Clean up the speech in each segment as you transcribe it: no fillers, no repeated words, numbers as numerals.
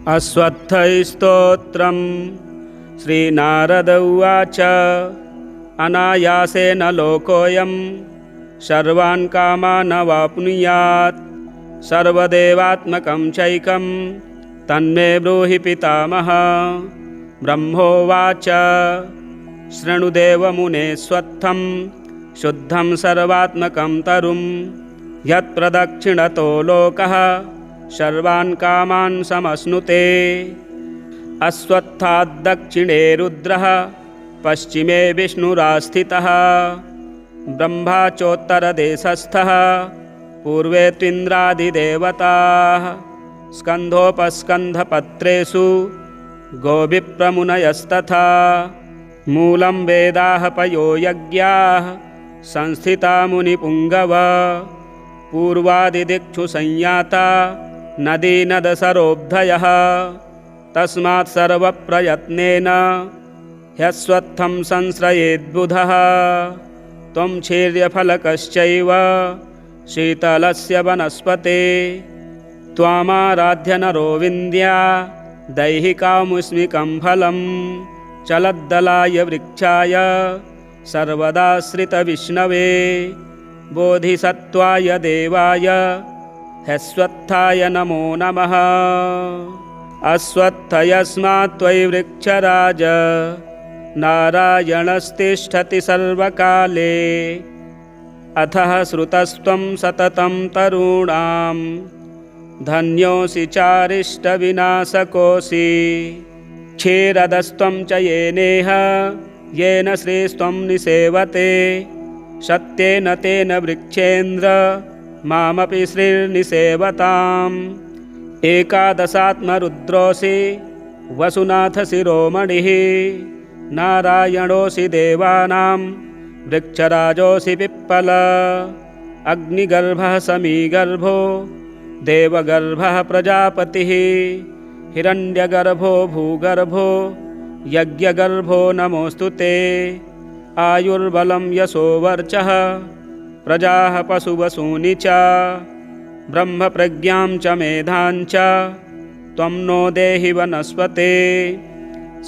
अश्वत्थस्तोत्रम् श्रीनारद उवाच। अनायासेन लोकोऽयं सर्वान् कामान् वाप्नुयात् सर्वदेवात्मकं चैकं तन्मे ब्रूहि पितामह। ब्रह्मोवाच। शृणुदेवमुने स्वत्थं शुद्धं सर्वात्मकं तरुं यत्प्रदक्षिणतो लोकः सर्वान् कामान् समश्नुते। अश्वत्थाद्दक्षिणे रुद्रः पश्चिमे विष्णुरास्थितः ब्रह्मा चोत्तरदेशस्थः पूर्वे त्विन्द्रादिदेवताः। स्कन्धोपस्कन्धपत्रेषु गोविप्रमुनयस्तथा मूलं वेदाः पयो यज्ञाः संस्थिता मुनिपुङ्गव। पूर्वादिदिक्षु संयाता नदी नदसरोऽब्धयः तस्मात् सर्वप्रयत्नेन ह्यश्वत्थं संश्रयेद्बुधः। त्वं क्षीर्यफलकश्चैव शीतलस्य वनस्पते त्वामाराध्य नरो विन्द्या दैहिकामुष्मिकं फलं चलद्दलाय वृक्षाय सर्वदाश्रितविष्णवे बोधिसत्त्वाय देवाय ह्यश्वत्थाय नमो नमः। अश्वत्थ यस्मात् त्वयि वृक्षराज नारायणस्तिष्ठति सर्वकाले अथः श्रुतस्त्वं सततं तरूणां धन्योऽसि चारिष्टविनाशकोऽसि। क्षीरदस्त्वं च येनेह येन श्रीस्त्वं निसेवते सत्येन तेन वृक्षेन्द्र मामपि श्रीर्निसेवताम्। एकादशात्मरुद्रोऽसि वसुनाथ शिरोमणिः नारायणोऽसि देवानां वृक्षराजोऽसि पिप्पल। अग्निगर्भः समीगर्भो देवगर्भः प्रजापतिः हिरण्यगर्भो भूगर्भो यज्ञगर्भो नमोऽस्तु ते। आयुर्बलं यशोवर्चः प्रजाः पशुवसूनि च ब्रह्मप्रज्ञां च मेधां च त्वं नो देहि वनस्पते।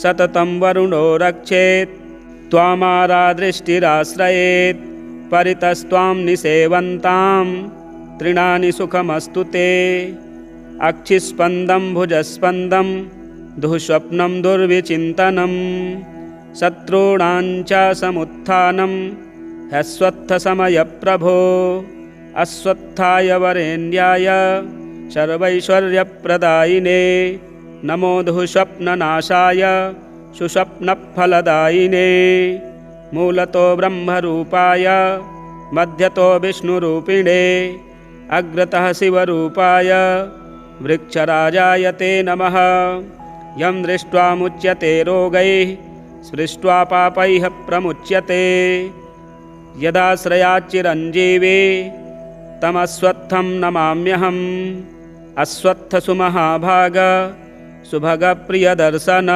सततं वरुणो रक्षेत् त्वामारादृष्टिराश्रयेत् परितस्त्वां निसेवन्तां तृणानि सुखमस्तु ते। अक्षिस्पन्दं भुजस्पन्दं दुःस्वप्नं दुर्विचिन्तनं शत्रूणां च समुत्थानं ह्यश्वत्थसमयप्रभो। अश्वत्थाय वरेण्याय सर्वैश्वर्यप्रदायिने नमो दुःस्वप्ननाशाय सुस्वप्नफलदायिने। मूलतो ब्रह्मरूपाय मध्यतो विष्णुरूपिणे अग्रतः शिवरूपाय वृक्षराजाय ते नमः। यं दृष्ट्वा मुच्यते रोगैः स्पृष्ट्वा पापैः प्रमुच्यते यदाश्रयाच्चिरञ्जीवी तमश्वत्थं नमाम्यहम्। अश्वत्थसुमहाभाग सुभगप्रियदर्शन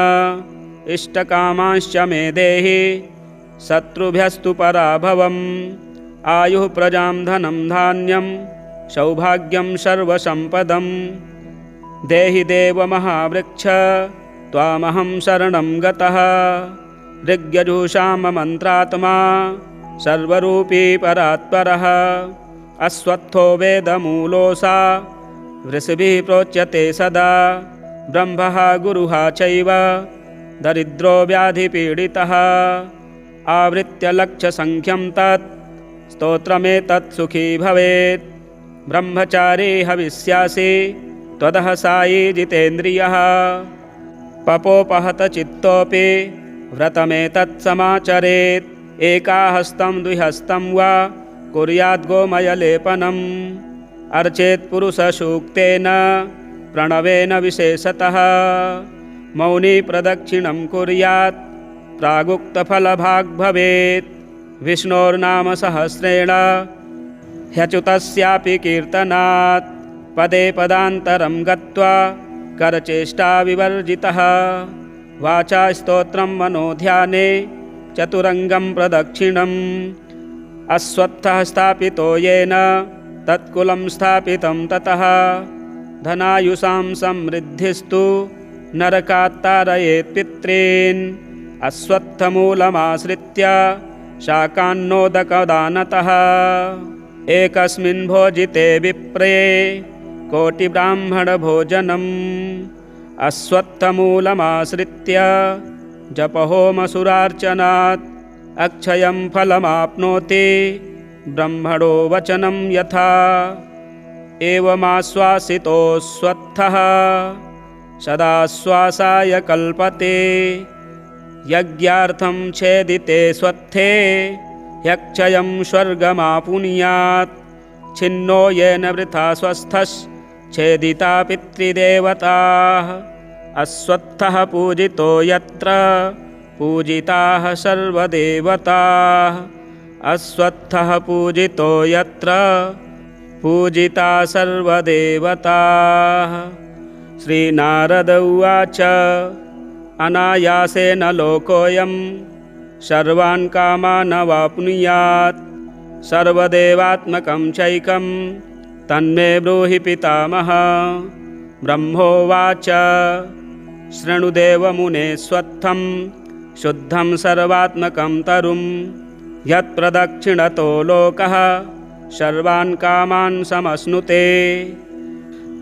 इष्टकामांश्च मे देहि शत्रुभ्यस्तु पराभवम्। आयुः प्रजां धनं धान्यं सौभाग्यं सर्वसम्पदं देहि देव महावृक्ष त्वामहं शरणं गतः। ऋग्यजुषां मन्त्रात्मा सर्वरूपी परात्परः अश्वत्थो वेदमूलोऽसा वृषभिः प्रोच्यते सदा। ब्रह्मः गुरुः चैव दरिद्रो व्याधिपीडितः आवृत्य लक्षसङ्ख्यं तत् स्तोत्रमेतत् सुखी भवेत्। ब्रह्मचारी हविष्यासि त्वदः सायी जितेन्द्रियः पपोपहत चित्तोऽपि व्रतमेतत् समाचरेत्। एकाहस्तं द्विहस्तं वा कुर्याद् गोमयलेपनम् अर्चेत् पुरुषसूक्तेन प्रणवेन विशेषतः। मौनी प्रदक्षिणं कुर्यात् प्रागुक्तफलभाग् भवेत्। विष्णोर्नाम सहस्रेण ह्यच्युतस्यापि कीर्तनात् पदे पदान्तरं गत्वा करचेष्टा विवर्जितः। वाचा स्तोत्रं मनोध्याने चतुरङ्गं प्रदक्षिणम्। अश्वत्थः स्थापितो येन तत्कुलं स्थापितं ततः धनायुषां समृद्धिस्तु नरकात्तारयेत् पित्रीन् अश्वत्थमूलमाश्रित्य शाकान्नोदकदानतः एकस्मिन् भोजिते विप्रे कोटिब्राह्मणभोजनम् अश्वत्थमूलमाश्रित्य जपहोमसुरार्चनात् अक्षयं फलमाप्नोति ब्रह्मणो वचनं यथा एवमाश्वासितोऽश्वत्थः सदाश्वासाय कल्पते यज्ञार्थं छेदिते स्वत्थे यक्षयं स्वर्गमापुनुयात् छिन्नो येन वृथा स्वस्थश्छेदिता पितृदेवताः अश्वत्थः पूजितो यत्र पूजिताः सर्वदेवताः अश्वत्थः पूजितो यत्र पूजिता सर्वदेवताः। श्रीनारद उवाच अनायासेन लोकोऽयं सर्वान् कामानवाप्नुयात् सर्वदेवात्मकं चैकं तन्मे ब्रूहि पितामह। ब्रह्मोवाच शृणुदेवमुने स्वत्थं शुद्धं सर्वात्मकं तरुं यत्प्रदक्षिणतो लोकः सर्वान् कामान् समश्नुते।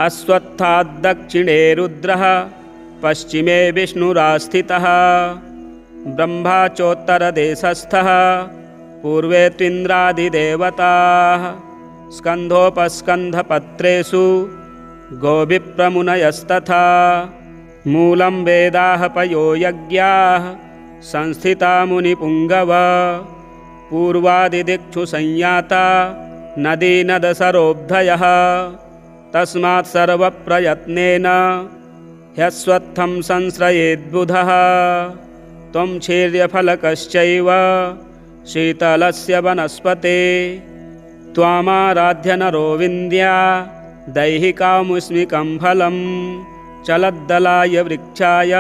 अश्वत्थाद्दक्षिणे रुद्रः पश्चिमे विष्णुरास्थितः ब्रह्मा चोत्तरदेशस्थः पूर्वे त्विन्द्रादिदेवताः स्कन्धोपस्कन्धपत्रेषु गोविप्रमुनयस्तथा मूलं वेदाः पयो यज्ञाः संस्थिता मुनिपुङ्गव पूर्वादिदिक्षु संयाता नदी नदसरोऽब्धयः तस्मात् सर्वप्रयत्नेन ह्यश्वत्थं संश्रयेद्बुधः त्वं क्षीर्यफलकश्चैव शीतलस्य वनस्पते त्वामाराध्य नरो विन्द्या दैहिकामुष्मिकं फलं चलद्दलाय वृक्षाय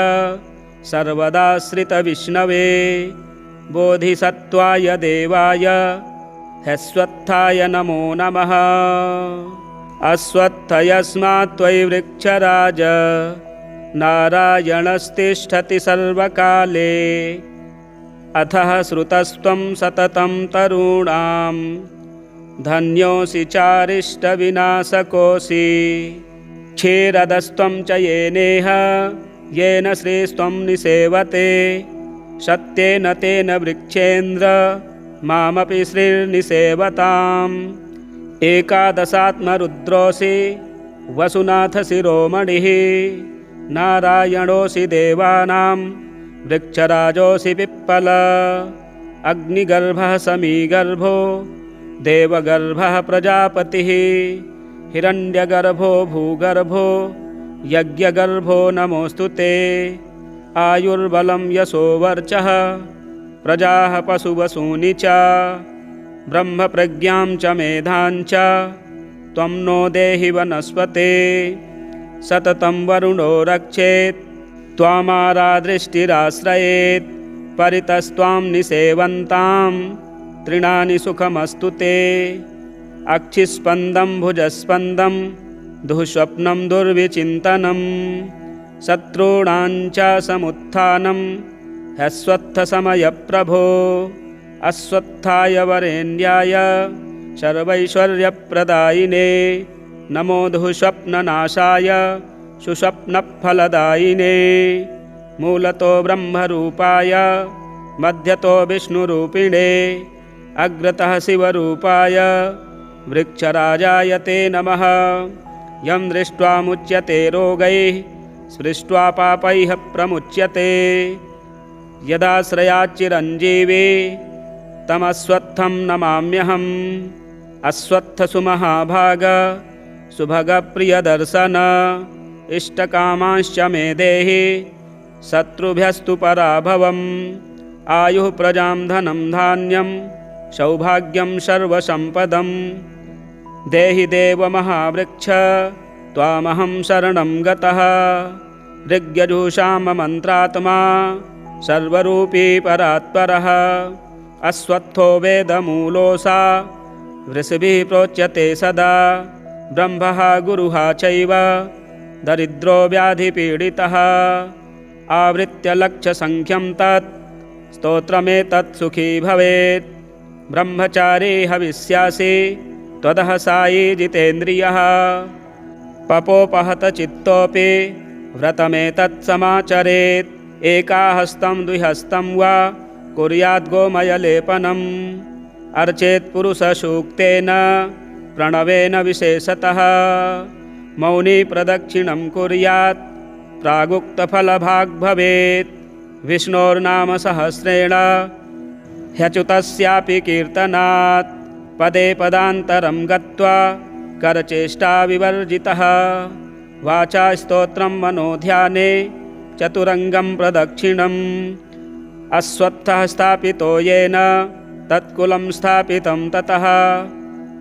सर्वदाश्रितविष्णवे बोधिसत्त्वाय देवाय ह्यश्वत्थाय नमो नमः। अश्वत्थ यस्मात् त्वयि वृक्षराज नारायणस्तिष्ठति सर्वकाले अथः श्रुतस्त्वं सततं तरूणां धन्योऽसि चारिष्टविनाशकोऽसि क्षीरदस्त्वं च येनेह येन श्रीस्त्वं निसेवते सत्येन तेन वृक्षेन्द्र मामपि श्रीर्निसेवताम् एकादशात्मरुद्रोऽसि वसुनाथ शिरोमणिः नारायणोऽसि देवानां वृक्षराजोऽसि पिप्पल अग्निगर्भः समीगर्भो देवगर्भः प्रजापतिः हिरण्यगर्भो भूगर्भो यज्ञगर्भो नमोऽस्तु ते आयुर्बलं यशो वर्चः प्रजाः पशुवसूनि च ब्रह्मप्रज्ञां च मेधां च त्वं नो देहि वनस्पते सततं वरुणो रक्षेत् त्वामारादृष्टिराश्रयेत् परितस्त्वां निसेवन्तां तृणानि सुखमस्तु ते अक्षिस्पन्दं भुजस्पन्दं दुःस्वप्नं दुर्विचिन्तनं शत्रूणां च समुत्थानं ह्यश्वत्थसमयप्रभो अश्वत्थाय वरेण्याय सर्वैश्वर्यप्रदायिने नमो दुःस्वप्ननाशाय सुस्वप्नफलदायिने मूलतो ब्रह्मरूपाय मध्यतो विष्णुरूपिणे अग्रतः शिवरूपाय वृक्षराजाय ते नमः। यं दृष्ट्वा मुच्यते रोगैः स्पृष्ट्वा पापैः प्रमुच्यते यदाश्रयाच्चिरञ्जीवी तमश्वत्थं नमाम्यहम्। अश्वत्थसुमहाभाग सुभगप्रियदर्शन इष्टकामांश्च मे देहि शत्रुभ्यस्तु पराभवम् आयुः प्रजां धनं धान्यं सौभाग्यं सर्वसम्पदम् देहि देव महावृक्ष त्वामहं शरणं गतः ऋग्यजुषाममन्त्रात्मा सर्वरूपी परात्परः अश्वत्थो वेदमूलोऽसा वृषभिः प्रोच्यते सदा ब्रह्मः गुरुः चैव दरिद्रो व्याधिपीडितः आवृत्य लक्षसङ्ख्यं तत् स्तोत्रमेतत् सुखी भवेत्। ब्रह्मचारी हविष्यासि त्वदः सायी जितेन्द्रियः पपोपहत चित्तोऽपि व्रतमेतत् समाचरेत्। एकाहस्तं द्विहस्तं वा कुर्याद् गोमयलेपनम् अर्चेत् पुरुषसूक्तेन प्रणवेन विशेषतः मौनी प्रदक्षिणं कुर्यात् प्रागुक्तफलभाग् भवेत्। विष्णोर्नाम सहस्रेण ह्यच्युतस्यापि कीर्तनात् पदे पदान्तरं गत्वा करचेष्टा विवर्जितः वाचा स्तोत्रं मनोध्याने चतुरङ्गं प्रदक्षिणम् अश्वत्थः स्थापितो येन तत्कुलं स्थापितं ततः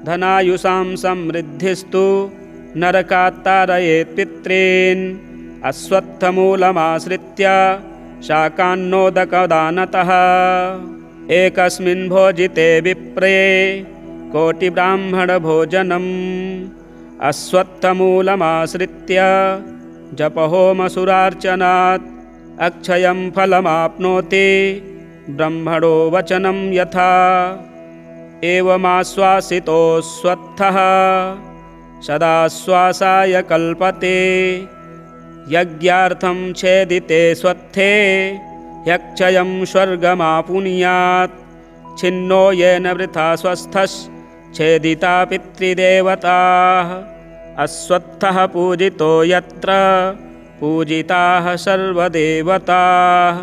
धनायुषां समृद्धिस्तु नरकात्तारयेत् पितॄन् अश्वत्थमूलमाश्रित्य शाकान्नोदकदानतः एकस्मिन् भोजिते विप्रे कोटिब्राह्मणभोजनम् अश्वत्थमूलमाश्रित्य जपहोमसुरार्चनात् अक्षयं फलमाप्नोति ब्रह्मणो वचनं यथा। एवमाश्वासितोऽश्वत्थः सदाश्वासाय कल्पते यज्ञार्थं छेदिते स्वत्थे ह्यक्षयं स्वर्गमापुनुयात् छिन्नो येन वृथा स्वस्थश्छेदिता पितृदेवताः अश्वत्थः पूजितो यत्र पूजिताः सर्वदेवताः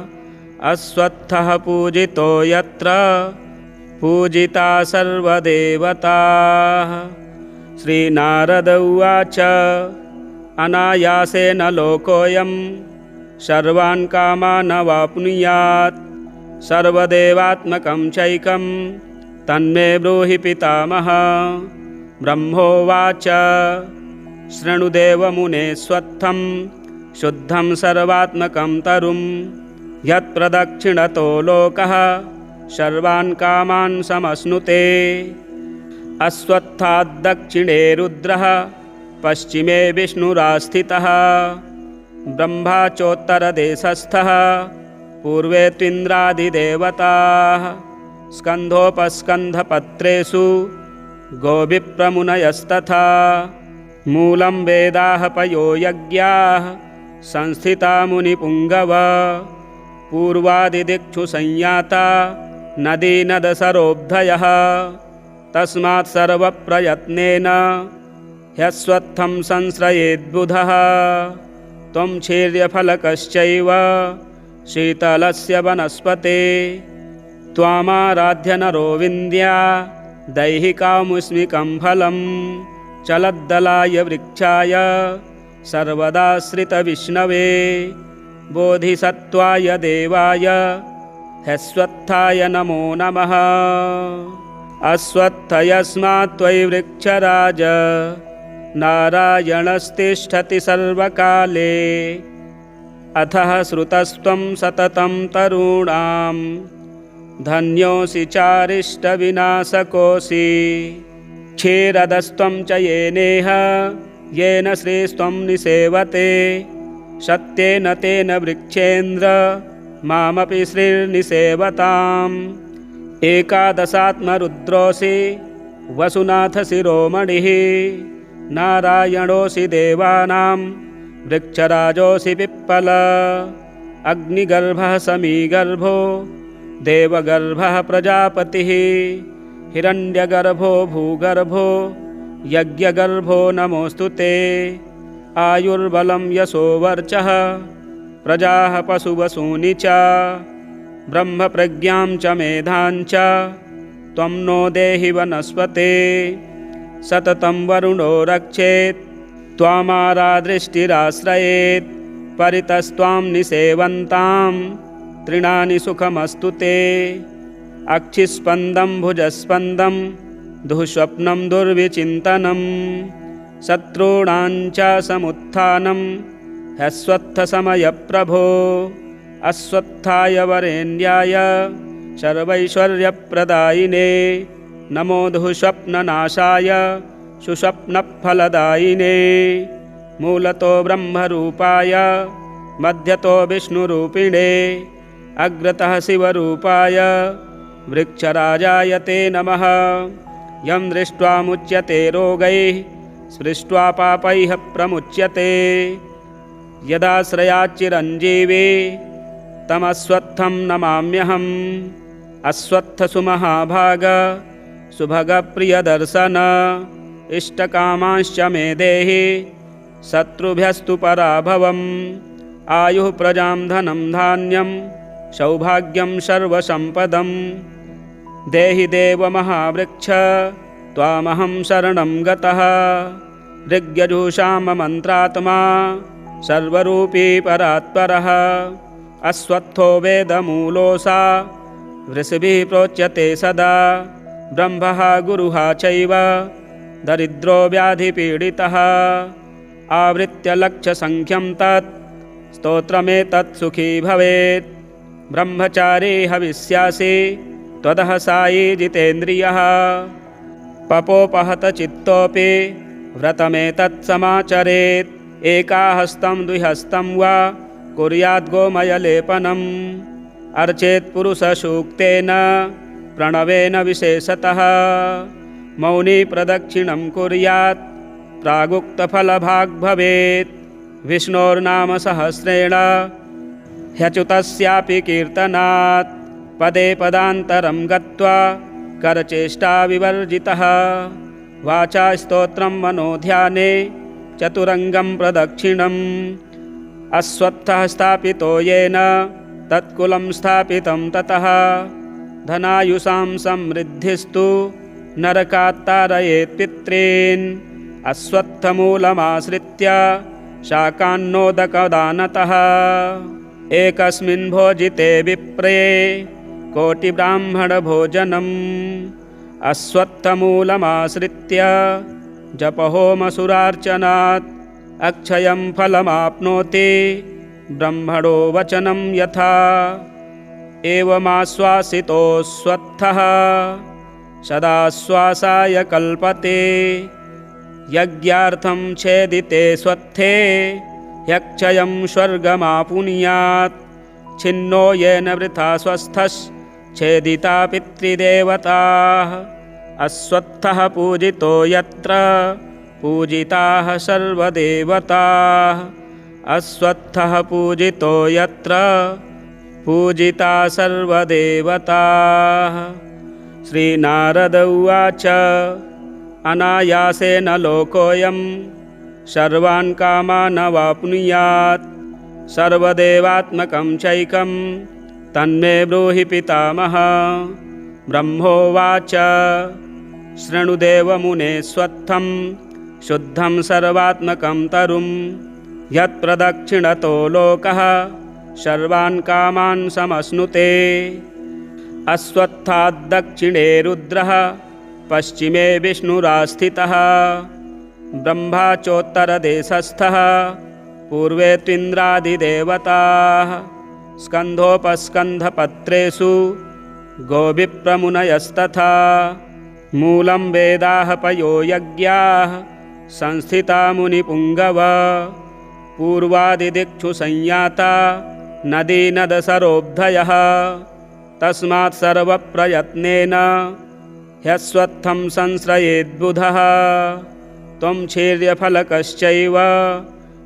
अश्वत्थः पूजितो यत्र पूजिता सर्वदेवताः। श्रीनारद उवाच अनायासेन लोकोऽयं सर्वान् कामान् वाप्नुयात् सर्वदेवात्मकं चैकं तन्मे ब्रूहि पितामह। ब्रह्मोवाच शृणुदेवमुने स्वत्थं शुद्धं सर्वात्मकं तरुं यत्प्रदक्षिणतो लोकः सर्वान् कामान् समश्नुते। अश्वत्थाद्दक्षिणे रुद्रः पश्चिमे विष्णुरास्थितः ब्रह्मा चोत्तरदेशस्थः पूर्वे त्विन्द्रादिदेवताः स्कन्धोपस्कन्धपत्रेषु गोविप्रमुनयस्तथा मूलं वेदाः पयो यज्ञाः संस्थिता मुनिपुङ्गव पूर्वादिदिक्षु संयाता नदी नदसरोब्धयः तस्मात् सर्वप्रयत्नेन ह्यश्वत्थं संश्रयेद्बुधः त्वं क्षीर्यफलकश्चैव शीतलस्य वनस्पते त्वामाराध्य नरो विन्द्या दैहिकामुष्मिकं फलं चलद्दलाय वृक्षाय सर्वदाश्रितविष्णवे बोधिसत्त्वाय देवाय ह्यश्वत्थाय नमो नमः। अश्वत्थ यस्मात् त्वयि वृक्षराज नारायणस्तिष्ठति सर्वकाले अथः श्रुतस्त्वं सततं तरूणां धन्योऽसि चारिष्टविनाशकोऽसि क्षीरदस्त्वं च येनेह येन श्रीस्त्वं निसेवते सत्येन तेन वृक्षेन्द्र मामपि श्रीर्निसेवताम् एकादशात्मरुद्रोऽसि वसुनाथ शिरोमणिः नारायणोऽसि देवानां वृक्षराजोऽसि पिप्पल अग्निगर्भः समीगर्भो देवगर्भः प्रजापतिः हिरण्यगर्भो भूगर्भो यज्ञगर्भो नमोऽस्तु ते आयुर्बलं यशोवर्चः प्रजाः पशुवसूनि च ब्रह्मप्रज्ञां च मेधां च त्वं नो देहि वनस्पते सततं वरुणो रक्षेत् त्वामारादृष्टिराश्रयेत् परितस्त्वां निसेवन्तां तृणानि सुखमस्तु ते अक्षिस्पन्दं भुजस्पन्दं दुःस्वप्नं दुर्विचिन्तनं शत्रूणां च समुत्थानं ह्यश्वत्थसमयप्रभो अश्वत्थाय वरेण्याय सर्वैश्वर्यप्रदायिने नमो दुःस्वप्ननाशाय सुस्वप्नफलदायिने मूलतो ब्रह्मरूपाय मध्यतो विष्णुरूपिणे अग्रतः शिवरूपाय वृक्षराजाय ते नमः। यं दृष्ट्वा मुच्यते रोगैः स्पृष्ट्वा पापैः प्रमुच्यते। यदाश्रयाच्चिरञ्जीवी तमस्वत्थं नमाम्यहम्। अश्वत्थसुमहाभाग सुभगप्रियदर्शन इष्टकामांश्च मे देहि शत्रुभ्यस्तु पराभवम्। आयुः प्रजां धनं धान्यं सौभाग्यं सर्वसम्पदम्। देहि देव महावृक्ष त्वामहं शरणं गतः। ऋग्यजुषाममन्त्रात्मा सर्वरूपी परात्परः। अश्वत्थो वेदमूलोऽसा वृषभिः प्रोच्यते सदा। ब्रह्मः गुरुः चैव दरिद्रो व्याधिपीडितः। आवृत्य लक्षसङ्ख्यं तत् स्तोत्रमेतत् सुखी भवेत्। ब्रह्मचारी हविष्यासि त्वदः सायी जितेन्द्रियः। पपोपहत चित्तोऽपि व्रतमेतत् समाचरेत्। एकाहस्तं द्विहस्तं वा कुर्याद् गोमयलेपनम्। अर्चेत् पुरुषसूक्तेन प्रणवेन विशेषतः। मौनी प्रदक्षिणं कुर्यात् प्रागुक्तफलभाग् भवेत्। विष्णोर्नाम सहस्रेण ह्यच्युतस्यापि कीर्तनात्। पदे पदान्तरं गत्वा करचेष्टा विवर्जितः। वाचा स्तोत्रं मनोध्याने चतुरङ्गं प्रदक्षिणम्। अश्वत्थः स्थापितो येन तत्कुलं स्थापितं ततः। धनायुषां समृद्धिस्तु नरकात्तारयेत् पितॄन्। अश्वत्थमूलमाश्रित्य शाकान्नोदकदानतः। एकस्मिन् भोजिते विप्रे कोटिब्राह्मणभोजनम्। अश्वत्थमूलमाश्रित्य जपहोमसुरार्चनात् अक्षयं फलमाप्नोति ब्रह्मणो वचनं यथा। एवमाश्वासितोऽश्वत्थः सदाश्वासाय कल्पते। यज्ञार्थं छेदिते स्वत्थे ह्यक्षयं स्वर्गमापुनुयात्। छिन्नो येन वृथा स्वस्थश्छेदिता पितृदेवताः। अश्वत्थः पूजितो यत्र पूजिताः सर्वदेवताः। अश्वत्थः पूजितो यत्र पूजिता सर्वदेवताः। श्रीनारद उवाच अनायासेन लोकोऽयं सर्वान् कामान् वाप्नुयात्। सर्वदेवात्मकं चैकं तन्मे ब्रूहि पितामह। ब्रह्मोवाच शृणुदेवमुने स्वत्थं शुद्धं सर्वात्मकं तरुं। यत्प्रदक्षिणतो लोकः सर्वान् कामान् समश्नुते। अश्वत्थाद्दक्षिणे रुद्रः पश्चिमे विष्णुरास्थितः। ब्रह्मा चोत्तरदेशस्थः पूर्वे त्विन्द्रादिदेवताः। स्कन्धोपस्कन्धपत्रेषु गोविप्रमुनयस्तथा। मूलं वेदाः पयो यज्ञाः संस्थिता मुनिपुङ्गव। पूर्वादिदिक्षु संयाता नदी नदसरोऽब्धयः। तस्मात् सर्वप्रयत्नेन ह्यश्वत्थं संश्रयेद्बुधः। त्वं क्षीर्यफलकश्चैव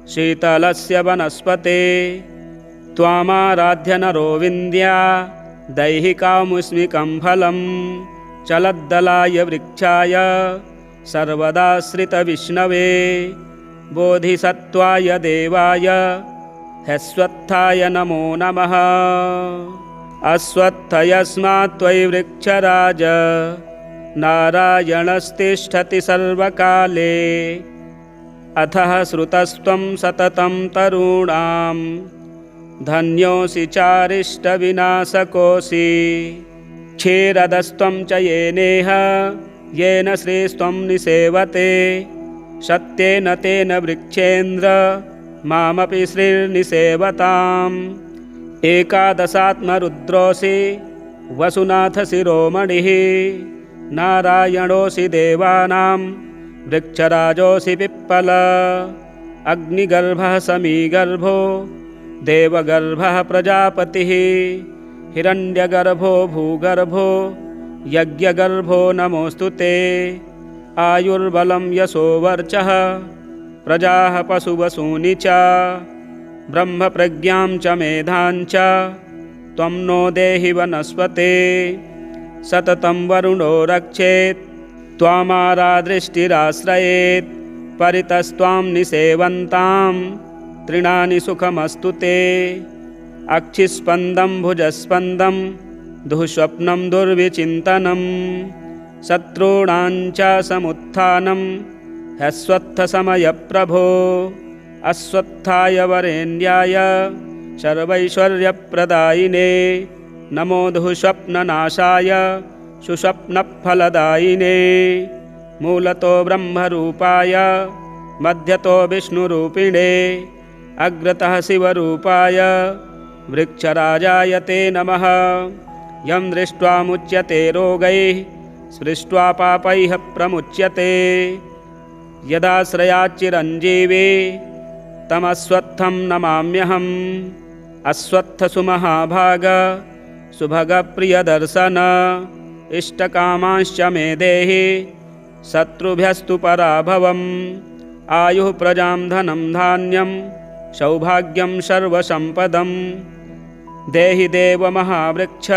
शीतलस्य वनस्पते। त्वामाराध्य नरो विन्द्या दैहिकामुष्मिकं फलं। चलद्दलाय वृक्षाय सर्वदाश्रितविष्णवे। बोधिसत्त्वाय देवाय ह्यश्वत्थाय नमो नमः। अश्वत्थ यस्मात् त्वयि वृक्षराज नारायणस्तिष्ठति सर्वकाले। अथः श्रुतस्त्वं सततं तरूणां धन्योऽसि चारिष्टविनाशकोऽसि। क्षीरदस्त्वं च येनेह येन श्रीस्त्वं निसेवते। सत्येन तेन वृक्षेन्द्र मामपि श्रीर्निसेवताम्। एकादशात्मरुद्रोऽसि वसुनाथ शिरोमणिः। नारायणोऽसि देवानां वृक्षराजोऽसि पिप्पल। अग्निगर्भः समीगर्भो देवगर्भः प्रजापतिः हिरण्यगर्भो भूगर्भो यज्ञगर्भो नमोऽस्तु ते आयुर्बलं यशो वर्चः प्रजाः पशुवसूनि च ब्रह्मप्रज्ञां च मेधां च त्वं नो देहि वनस्पते सततं वरुणो रक्षेत् त्वामारादृष्टिराश्रयेत् परितस्त्वां निसेवन्तां तृणानि सुखमस्तु ते अक्षिस्पन्दं भुजस्पन्दं दुःस्वप्नं दुर्विचिन्तनं शत्रूणां च समुत्थानं ह्यस्वत्थसमयप्रभो अस्वत्थाय वरेण्याय सर्वैश्वर्यप्रदायिने नमो दुःस्वप्ननाशाय सुस्वप्नफलदायिने मूलतो ब्रह्मरूपाय मध्यतो विष्णुरूपिणे अग्रतः शिवरूपाय वृक्षराजाय ते नमः यं दृष्ट्वा मुच्यते रोगैः स्पृष्ट्वा पापैः प्रमुच्यते यदाश्रयाच्चिरञ्जीवी तमस्वत्थं नमाम्यहम् अस्वत्थसुमहाभाग सुभगप्रियदर्शन इष्टकामांश्च मे देहि शत्रुभ्यस्तु पराभवम् आयुः प्रजां धनं धान्यं सौभाग्यं सर्वसम्पदम् देहि देव महावृक्ष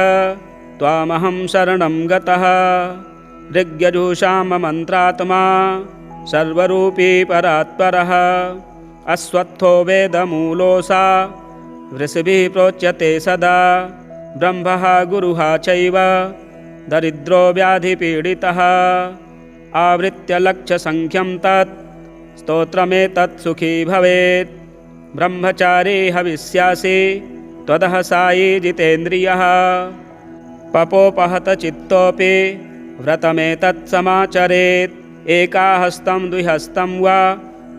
त्वामहं शरणं गतः ऋग्यजुषाममन्त्रात्मा सर्वरूपी परात्परः अस्वत्थो वेदमूलोऽसा वृषभिः प्रोच्यते सदा ब्रह्मः गुरुः चैव दरिद्रो व्याधिपीडितः आवृत्य लक्षसङ्ख्यं तत् स्तोत्रमेतत् सुखी भवेत् ब्रह्मचारी हविष्यासि त्वदः सायी जितेन्द्रियः पपोपहत चित्तोऽपि व्रतमेतत् समाचरेत् एकाहस्तं द्विहस्तं वा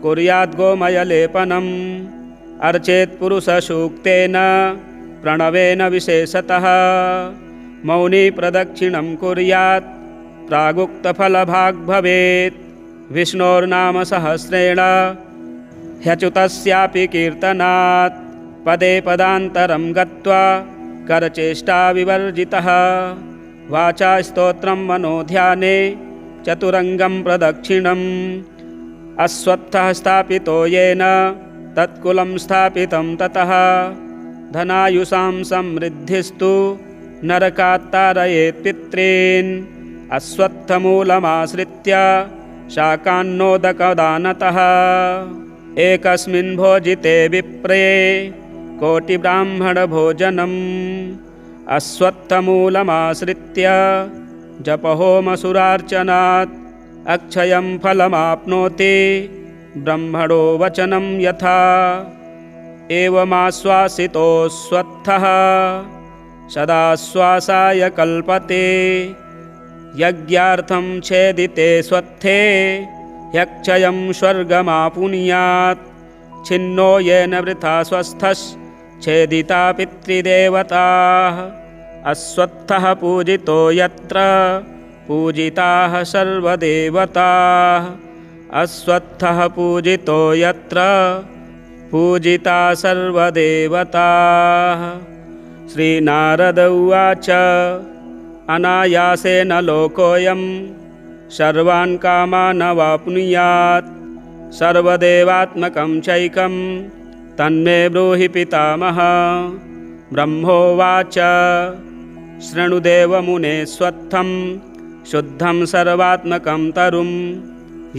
कुर्यात् गोमयलेपनम् अर्चेत् पुरुषसूक्तेन प्रणवेन विशेषतः मौनी प्रदक्षिणं कुर्यात् प्रागुक्तफलभाग् भवेत् विष्णोर्नाम सहस्रेण ह्यच्युतस्यापि कीर्तनात् पदे पदान्तरं गत्वा करचेष्टा विवर्जितः वाचा स्तोत्रं मनोध्याने चतुरङ्गं प्रदक्षिणम् अस्वत्थः स्थापितो येन तत्कुलं स्थापितं ततः धनायुषां समृद्धिस्तु नरकात्तारयेत् पितॄन् अस्वत्थमूलमाश्रित्य शाकान्नोदकदानतः एकस्मिन् भोजिते विप्रे कोटिब्राह्मणभोजनम् अस्वत्थमूलमाश्रित्य जपहोमसुरार्चनात् अक्षयं फलमाप्नोति ब्रह्मणो वचनं यथा एवमाश्वासितोऽस्वत्थः सदाश्वासाय कल्पते यज्ञार्थं छेदिते स्वत्थे ह्यक्षयं स्वर्गमापुनुयात् छिन्नो येन वृथा स्वस्थश्छेदिता पितृदेवताः अस्वत्थः पूजितो यत्र पूजिताः सर्वदेवताः अस्वत्थः पूजितो यत्र पूजिता सर्वदेवताः। श्रीनारद उवाच अनायासेन लोकोऽयं सर्वान् कामान् अवाप्नुयात् सर्वदेवात्मकं चैकं तन्मे ब्रूहि पितामह। ब्रह्मोवाच शृणुदेवमुने स्वत्थं शुद्धं सर्वात्मकं तरुं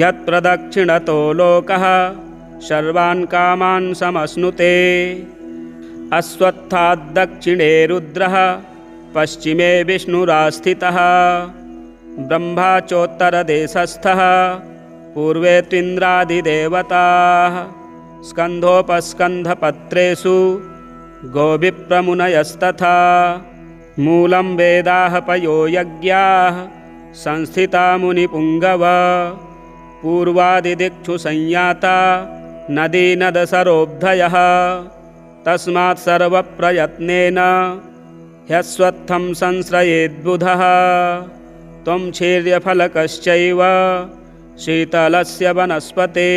यत्प्रदक्षिणतो लोकः सर्वान् कामान् समश्नुते। अस्वत्थाद्दक्षिणे रुद्रः पश्चिमे विष्णुरास्थितः ब्रह्मा चोत्तरदेशस्थः पूर्वे त्विन्द्रादिदेवताः स्कन्धोपस्कन्धपत्रेषु गोविप्रमुनयस्तथा मूलं वेदाः पयो यज्ञाः संस्थिता मुनिपुङ्गव पूर्वादिदिक्षु संयाता नदी नदसरोऽब्धयः तस्मात् सर्वप्रयत्नेन ह्यस्वत्थं संश्रयेद्बुधः त्वं क्षीर्यफलकश्चैव शीतलस्य वनस्पते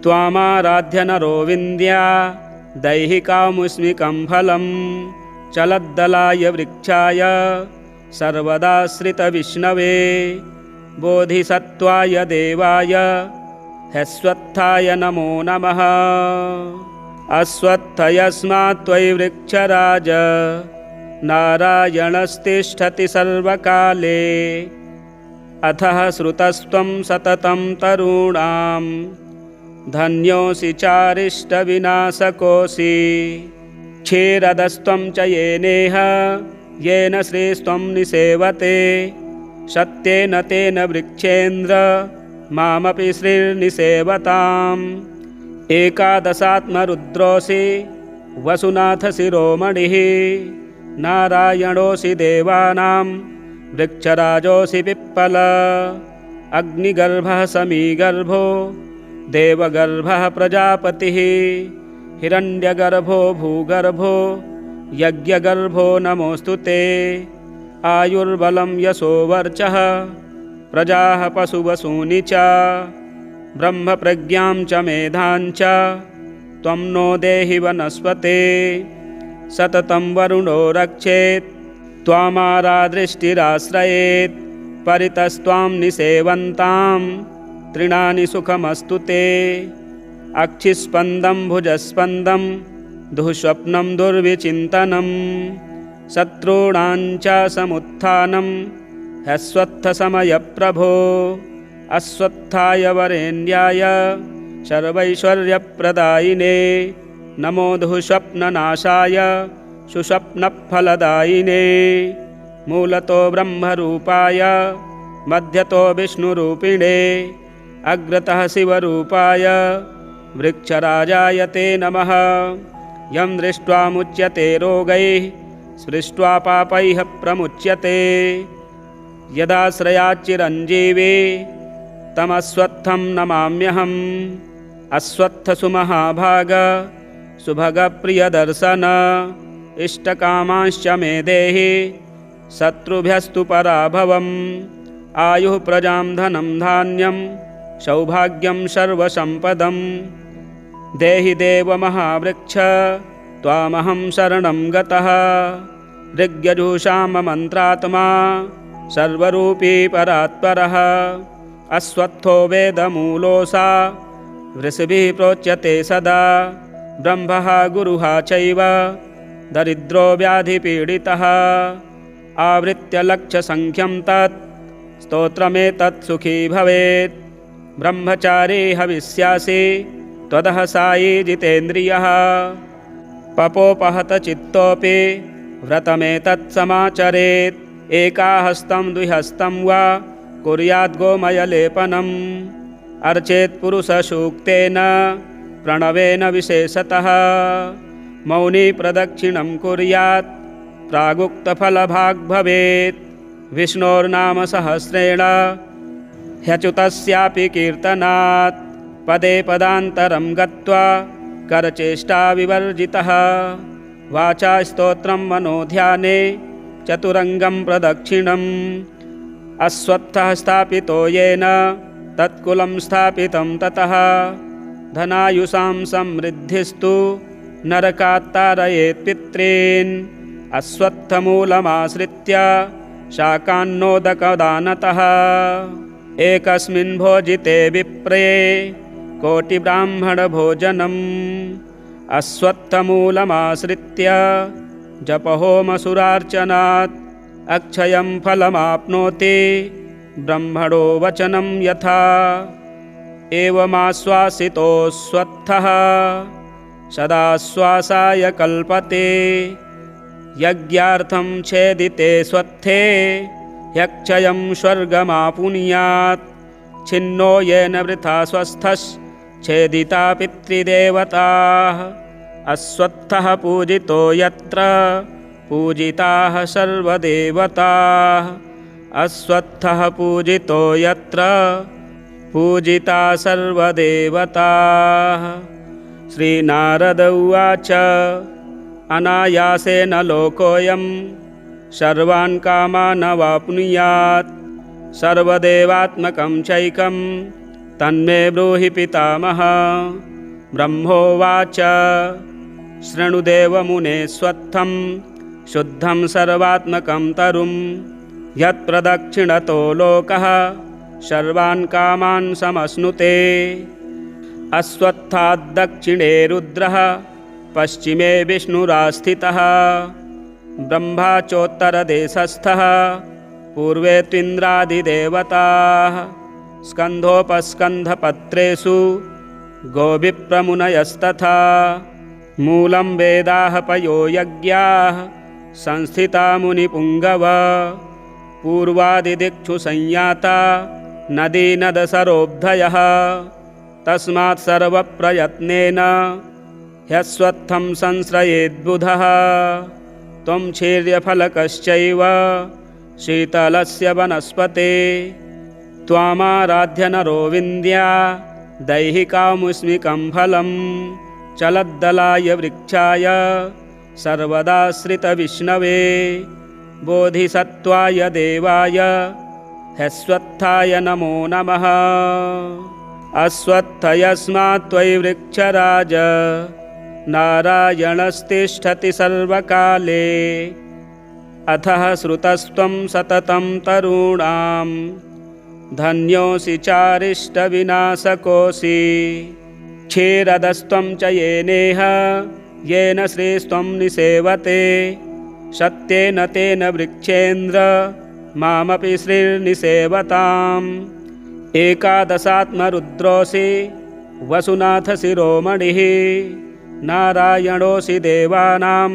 त्वामाराध्य नरो विन्द्या दैहिकामुष्मिकं फलं चलद्दलाय वृक्षाय सर्वदाश्रितविष्णवे बोधिसत्त्वाय देवाय ह्यश्वत्थाय नमो नमः। अश्वत्थयस्मात् त्वयि वृक्षराज नारायणस्तिष्ठति सर्वकाले अथः श्रुतस्त्वं सततं तरूणां धन्योऽसि चारिष्टविनाशकोऽसि क्षीरदस्त्वं च येनेह येन श्रीस्त्वं निसेवते सत्येन तेन वृक्षेन्द्र मामपि श्रीर्निसेवताम् एकादशात्मरुद्रोऽसि वसुनाथ शिरोमणिः नारायणोऽसि देवानां वृक्षराजोऽसि पिप्पल अग्निगर्भः समीगर्भो देवगर्भः प्रजापतिः हिरण्यगर्भो भूगर्भो यज्ञगर्भो नमोऽस्तु ते आयुर्बलं यशोवर्चः प्रजाः पशुवसूनि च ब्रह्मप्रज्ञां च मेधां च त्वं नो देहि वनस्पते सततं वरुणो रक्षेत् त्वामारादृष्टिराश्रयेत् परितस्त्वां निसेवन्तां तृणानि सुखमस्तु ते अक्षिस्पन्दं भुजस्पन्दं दुःस्वप्नं दुर्विचिन्तनं शत्रूणां च समुत्थानं ह्यश्वत्थसमयप्रभो अश्वत्थाय वरेण्याय सर्वैश्वर्यप्रदायिने नमो दुःस्वप्ननाशाय सुस्वप्नफलदायिने मूलतो ब्रह्मरूपाय मध्यतो विष्णुरूपिणे अग्रतः शिवरूपाय वृक्षराजाय ते नमः। यं दृष्ट्वा मुच्यते रोगैः स्पृष्ट्वा पापैः प्रमुच्यते यदाश्रयाच्चिरञ्जीवी तमश्वत्थं नमाम्यहम्। अश्वत्थसुमहाभाग सुभगप्रियदर्शन इष्टकामांश्च मे देहि शत्रुभ्यस्तु पराभवम् आयुः प्रजां धनं धान्यं सौभाग्यं सर्वसम्पदं देहि देव महावृक्ष त्वामहं शरणं गतः ऋग्यजुषां मन्त्रात्मा सर्वरूपी परात्परः अश्वत्थो वेदमूलोऽसा वृषभिः प्रोच्यते सदा ब्रह्मः गुरुः चैव दरिद्रो व्याधिपीडितः आवृत्य लक्षसङ्ख्यं तत् स्तोत्रमेतत् सुखी भवेत् ब्रह्मचारी हविष्यासि त्वदः सायी जितेन्द्रियः पपोपहत चित्तोऽपि व्रतमेतत् समाचरेत् एकाहस्तं द्विहस्तं वा कुर्यात् गोमयलेपनम् अर्चेत् पुरुषसूक्तेन प्रणवेन विशेषतः मौनी प्रदक्षिणं कुर्यात् प्रागुक्तफलभाग् भवेत् विष्णोर्नाम सहस्रेण ह्यच्युतस्यापि कीर्तनात् पदे पदान्तरं गत्वा करचेष्टा विवर्जितः वाचा स्तोत्रं मनोध्याने चतुरङ्गं प्रदक्षिणम् अश्वत्थः स्थापितो येन तत्कुलं स्थापितं ततः धनायुषां समृद्धिस्तु नरकात्तारयेत् पित्रीन् अश्वत्थमूलमाश्रित्य शाकान्नोदकदानतः एकस्मिन् भोजिते विप्रे कोटिब्राह्मणभोजनम् अश्वत्थमूलमाश्रित्य जपहोमसुरार्चनात् अक्षयं फलमाप्नोति ब्रह्मणो वचनं यथा एवमाश्वासितोऽश्वत्थः सदाश्वासाय कल्पते यज्ञार्थं छेदिते स्वत्थे ह्यक्षयं स्वर्गमापुनुयात् छिन्नो येन वृथा स्वस्थश्छेदिता पितृदेवताः अश्वत्थः पूजितो यत्र पूजिताः सर्वदेवताः अश्वत्थः पूजितो यत्र पूजिता सर्वदेवताः। श्रीनारद उवाच अनायासेन लोकोऽयं सर्वान् कामान् वाप्नुयात् सर्वदेवात्मकं चैकं तन्मे ब्रूहि पितामह। ब्रह्मोवाच शृणुदेवमुने स्वत्थं शुद्धं सर्वात्मकं तरुं यत्प्रदक्षिणतो लोकः सर्वान् कामान् समश्नुते। अश्वत्थाद्दक्षिणे रुद्रः पश्चिमे विष्णुरास्थितः ब्रह्मा चोत्तरदेशस्थः पूर्वे त्विन्द्रादिदेवताः स्कन्धोपस्कन्धपत्रेषु गोविप्रमुनयस्तथा मूलं वेदाः पयो यज्ञाः संस्थिता मुनिपुङ्गव पूर्वादिदिक्षु संयाता नदी नदसरोऽब्धयः तस्मात् सर्वप्रयत्नेन ह्यश्वत्थं संश्रयेद्बुधः त्वं क्षीर्यफलकश्चैव शीतलस्य वनस्पते त्वामाराध्य नरो विन्द्या दैहिकामुष्मिकं फलं चलद्दलाय वृक्षाय सर्वदाश्रितविष्णवे बोधिसत्त्वाय देवाय ह्यश्वत्थाय नमो नमः। अश्वत्थ यस्मात् त्वयि वृक्षराज नारायणस्तिष्ठति सर्वकाले अथः श्रुतस्त्वं सततं तरूणां धन्योऽसि चारिष्टविनाशकोऽसि क्षीरदस्त्वं च येनेह येन श्रीस्त्वं निसेवते सत्येन तेन वृक्षेन्द्र मामपि श्रीर्निसेवताम् एकादशात्मरुद्रोऽसि वसुनाथ शिरोमणिः नारायणोऽसि देवानां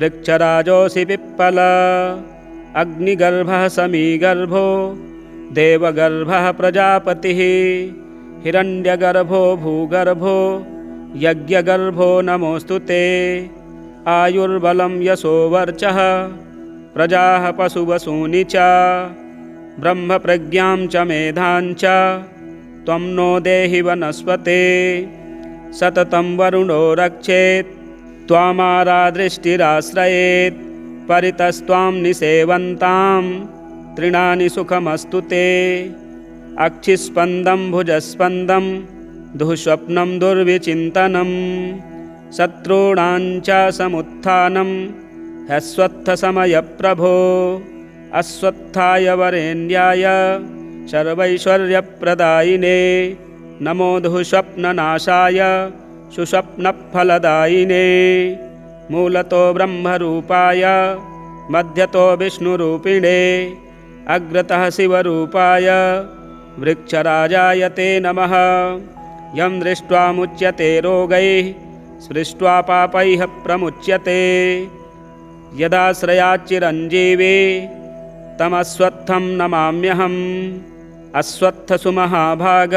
वृक्षराजोऽसि पिप्पल अग्निगर्भः समीगर्भो देवगर्भः प्रजापतिः हिरण्यगर्भो भूगर्भो यज्ञगर्भो नमोऽस्तु ते आयुर्बलं यशो वर्चः प्रजाः पशुवसूनि च ब्रह्मप्रज्ञां च मेधां च त्वं नो देहि वनस्पते सततं वरुणो रक्षेत् त्वामारादृष्टिराश्रयेत् परितस्त्वां निसेवन्तां तृणानि सुखमस्तु ते अक्षिस्पन्दं भुजस्पन्दं दुःस्वप्नं दुर्विचिन्तनं शत्रूणां च समुत्थानं ह्यश्वत्थसमयप्रभो अश्वत्थाय वरेण्याय सर्वैश्वर्यप्रदायिने नमो दुःस्वप्ननाशाय सुस्वप्नफलदायिने मूलतो ब्रह्मरूपाय मध्यतो विष्णुरूपिणे अग्रतः शिवरूपाय वृक्षराजाय ते नमः। यं दृष्ट्वा मुच्यते रोगैः स्पृष्ट्वा पापैः प्रमुच्यते यदाश्रयाच्चिरञ्जीवी तमश्वत्थं नमाम्यहम्। अश्वत्थसुमहाभाग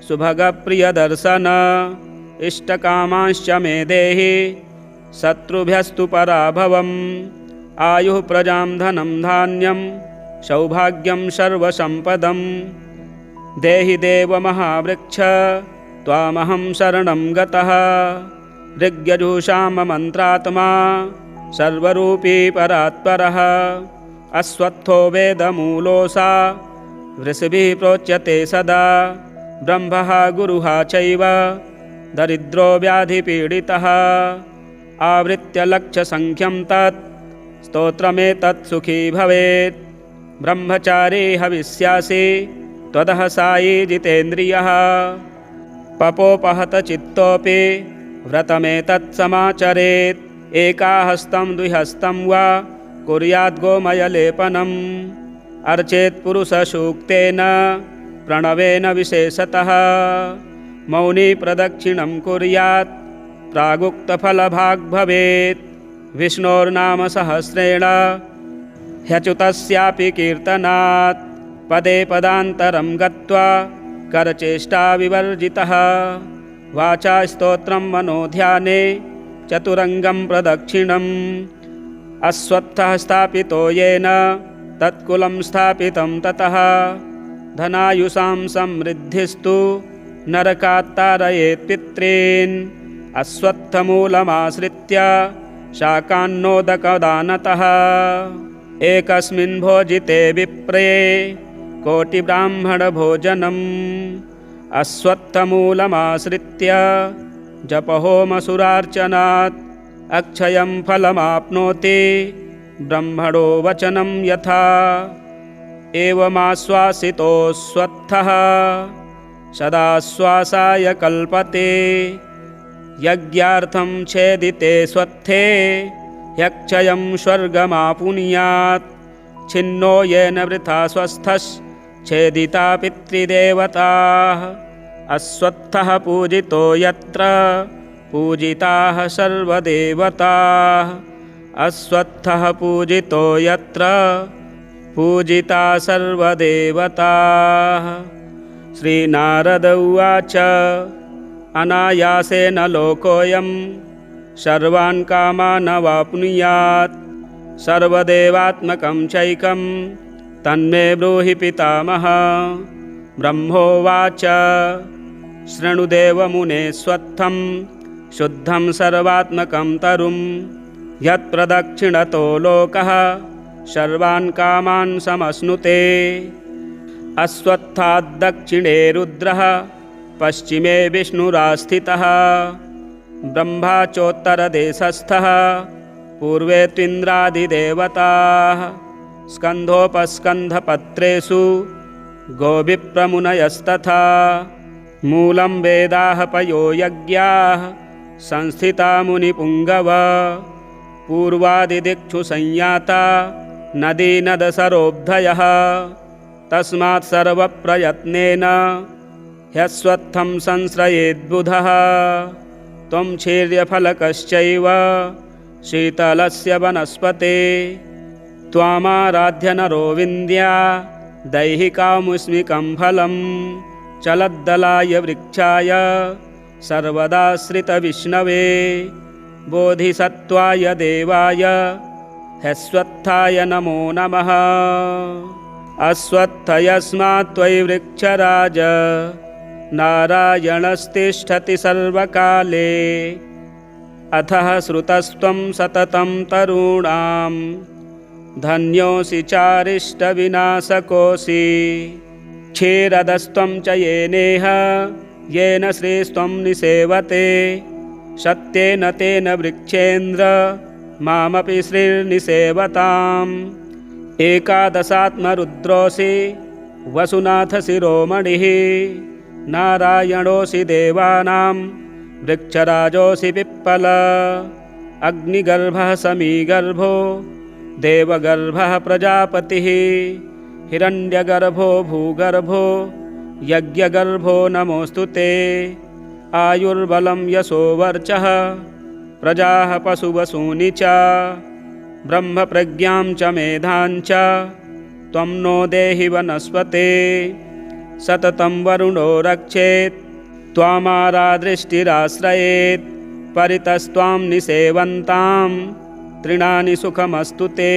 सुभगप्रियदर्शन इष्टकामांश्च मे देहि शत्रुभ्यस्तु पराभवम् आयुः प्रजां धनं धान्यं सौभाग्यं सर्वसम्पदम् देहि देव महावृक्ष त्वामहं शरणं गतः ऋग्यजुषाममन्त्रात्मा सर्वरूपी परात्परः अश्वत्थो वेदमूलोऽसा वृषभिः प्रोच्यते सदा ब्रह्मः गुरुः चैव दरिद्रो व्याधिपीडितः आवृत्य लक्षसङ्ख्यं तत् स्तोत्रमेतत् सुखी भवेत् ब्रह्मचारी हविष्यासि त्वदः सायी जितेन्द्रियः पपोपहत चित्तोऽपि व्रतमेतत् समाचरेत् एकाहस्तं द्विहस्तं वा कुर्यात् गोमयलेपनम् अर्चेत् पुरुषसूक्तेन प्रणवेन विशेषतः मौनी प्रदक्षिणं कुर्यात् प्रागुक्तफलभाग् भवेत् विष्णोर्नाम सहस्रेण ह्यच्युतस्यापि कीर्तनात् पदे पदान्तरं गत्वा करचेष्टा विवर्जितः वाचा स्तोत्रं मनोध्याने चतुरङ्गं प्रदक्षिणम् अश्वत्थः स्थापितो येन तत्कुलं स्थापितं ततः धनायुषां समृद्धिस्तु नरकात्तारयेत् पितॄन् अश्वत्थमूलमाश्रित्य शाकान्नोदकदानतः एकस्मिन् भोजिते विप्रे कोटिब्राह्मणभोजनम् अश्वत्थमूलमाश्रित्य जपहोमसुरार्चनात् अक्षयं फलमाप्नोति ब्रह्मणो वचनं यथा। एवमाश्वासितोऽश्वत्थः सदाश्वासाय कल्पते। यज्ञार्थं छेदिते स्वत्थे ह्यक्षयं स्वर्गमापुनुयात्। छिन्नो येन वृथा स्वस्थश्छेदिता पितृदेवताः। अश्वत्थः पूजितो यत्र पूजिताः सर्वदेवताः। अश्वत्थः पूजितो यत्र पूजिता सर्वदेवताः। श्रीनारद उवाच अनायासेन लोकोऽयं सर्वान् कामानवाप्नुयात्। सर्वदेवात्मकं चैकं तन्मे ब्रूहि पितामह। ब्रह्मोवाच शृणुदेवमुने स्वत्थं शुद्धं सर्वात्मकं तरुं। यत्प्रदक्षिणतो लोकः सर्वान् कामान् समश्नुते। अश्वत्थाद्दक्षिणे रुद्रः पश्चिमे विष्णुरास्थितः। ब्रह्मा चोत्तरदेशस्थः पूर्वे त्विन्द्रादिदेवताः। स्कन्धोपस्कन्धपत्रेषु गोविप्रमुनयस्तथा। मूलं वेदाः पयो यज्ञाः संस्थिता मुनिपुङ्गव। पूर्वादिदिक्षु संयाता नदी नदसरोऽब्धयः। तस्मात् सर्वप्रयत्नेन ह्यश्वत्थं संश्रयेद्बुधः। त्वं क्षीर्यफलकश्चैव शीतलस्य वनस्पते। त्वामाराध्य नरो विन्द्या दैहिकामुष्मिकं फलं। चलद्दलाय वृक्षाय सर्वदाश्रितविष्णवे। बोधिसत्त्वाय देवाय ह्यश्वत्थाय नमो नमः। अश्वत्थ यस्मात् त्वयि वृक्षराज नारायणस्तिष्ठति सर्वकाले। अथः श्रुतस्त्वं सततं तरूणां धन्योऽसि चारिष्टविनाशकोऽसि। क्षीरदस्त्वं च येनेह येन श्रीस्त्वं निसेवते। सत्येन तेन वृक्षेन्द्र मामपि श्रीर्निसेवताम्। एकादशात्मरुद्रोऽसि वसुनाथ शिरोमणिः। नारायणोऽसि देवानां वृक्षराजोऽसि पिप्पल। अग्निगर्भः समीगर्भो देवगर्भः प्रजापतिः। हिरण्यगर्भो भूगर्भो यज्ञगर्भो नमोऽस्तु ते। आयुर्बलं यशोवर्चः प्रजाः पशुवसूनि च। ब्रह्मप्रज्ञां च मेधां च त्वं नो देहि वनस्पते। सततं वरुणो रक्षेत् त्वामारादृष्टिराश्रयेत्। परितस्त्वां निसेवन्तां तृणानि सुखमस्तु ते।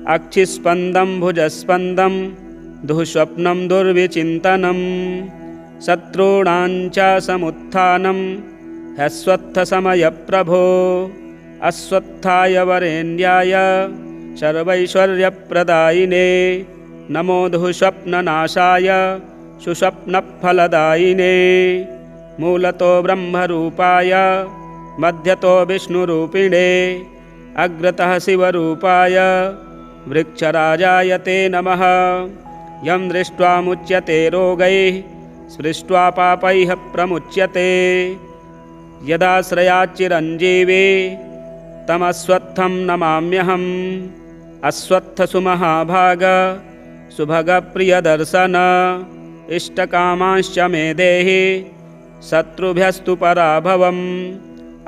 अक्षिस्पन्दं भुजस्पन्दं दुःस्वप्नं दुर्विचिन्तनं। शत्रूणां च समुत्थानं ह्यश्वत्थसमयप्रभो। अश्वत्थाय वरेण्याय सर्वैश्वर्यप्रदायिने। नमो दुःस्वप्ननाशाय सुस्वप्नफलदायिने। मूलतो ब्रह्मरूपाय मध्यतो विष्णुरूपिणे। अग्रतः शिवरूपाय वृक्षराजाय ते नमः। यं दृष्ट्वा मुच्यते रोगैः स्पृष्ट्वा पापैः प्रमुच्यते। यदाश्रयाच्चिरञ्जीवी तमश्वत्थं नमाम्यहम्। अश्वत्थसुमहाभाग सुभगप्रियदर्शन। इष्टकामांश्च मे देहि शत्रुभ्यस्तु पराभवम्।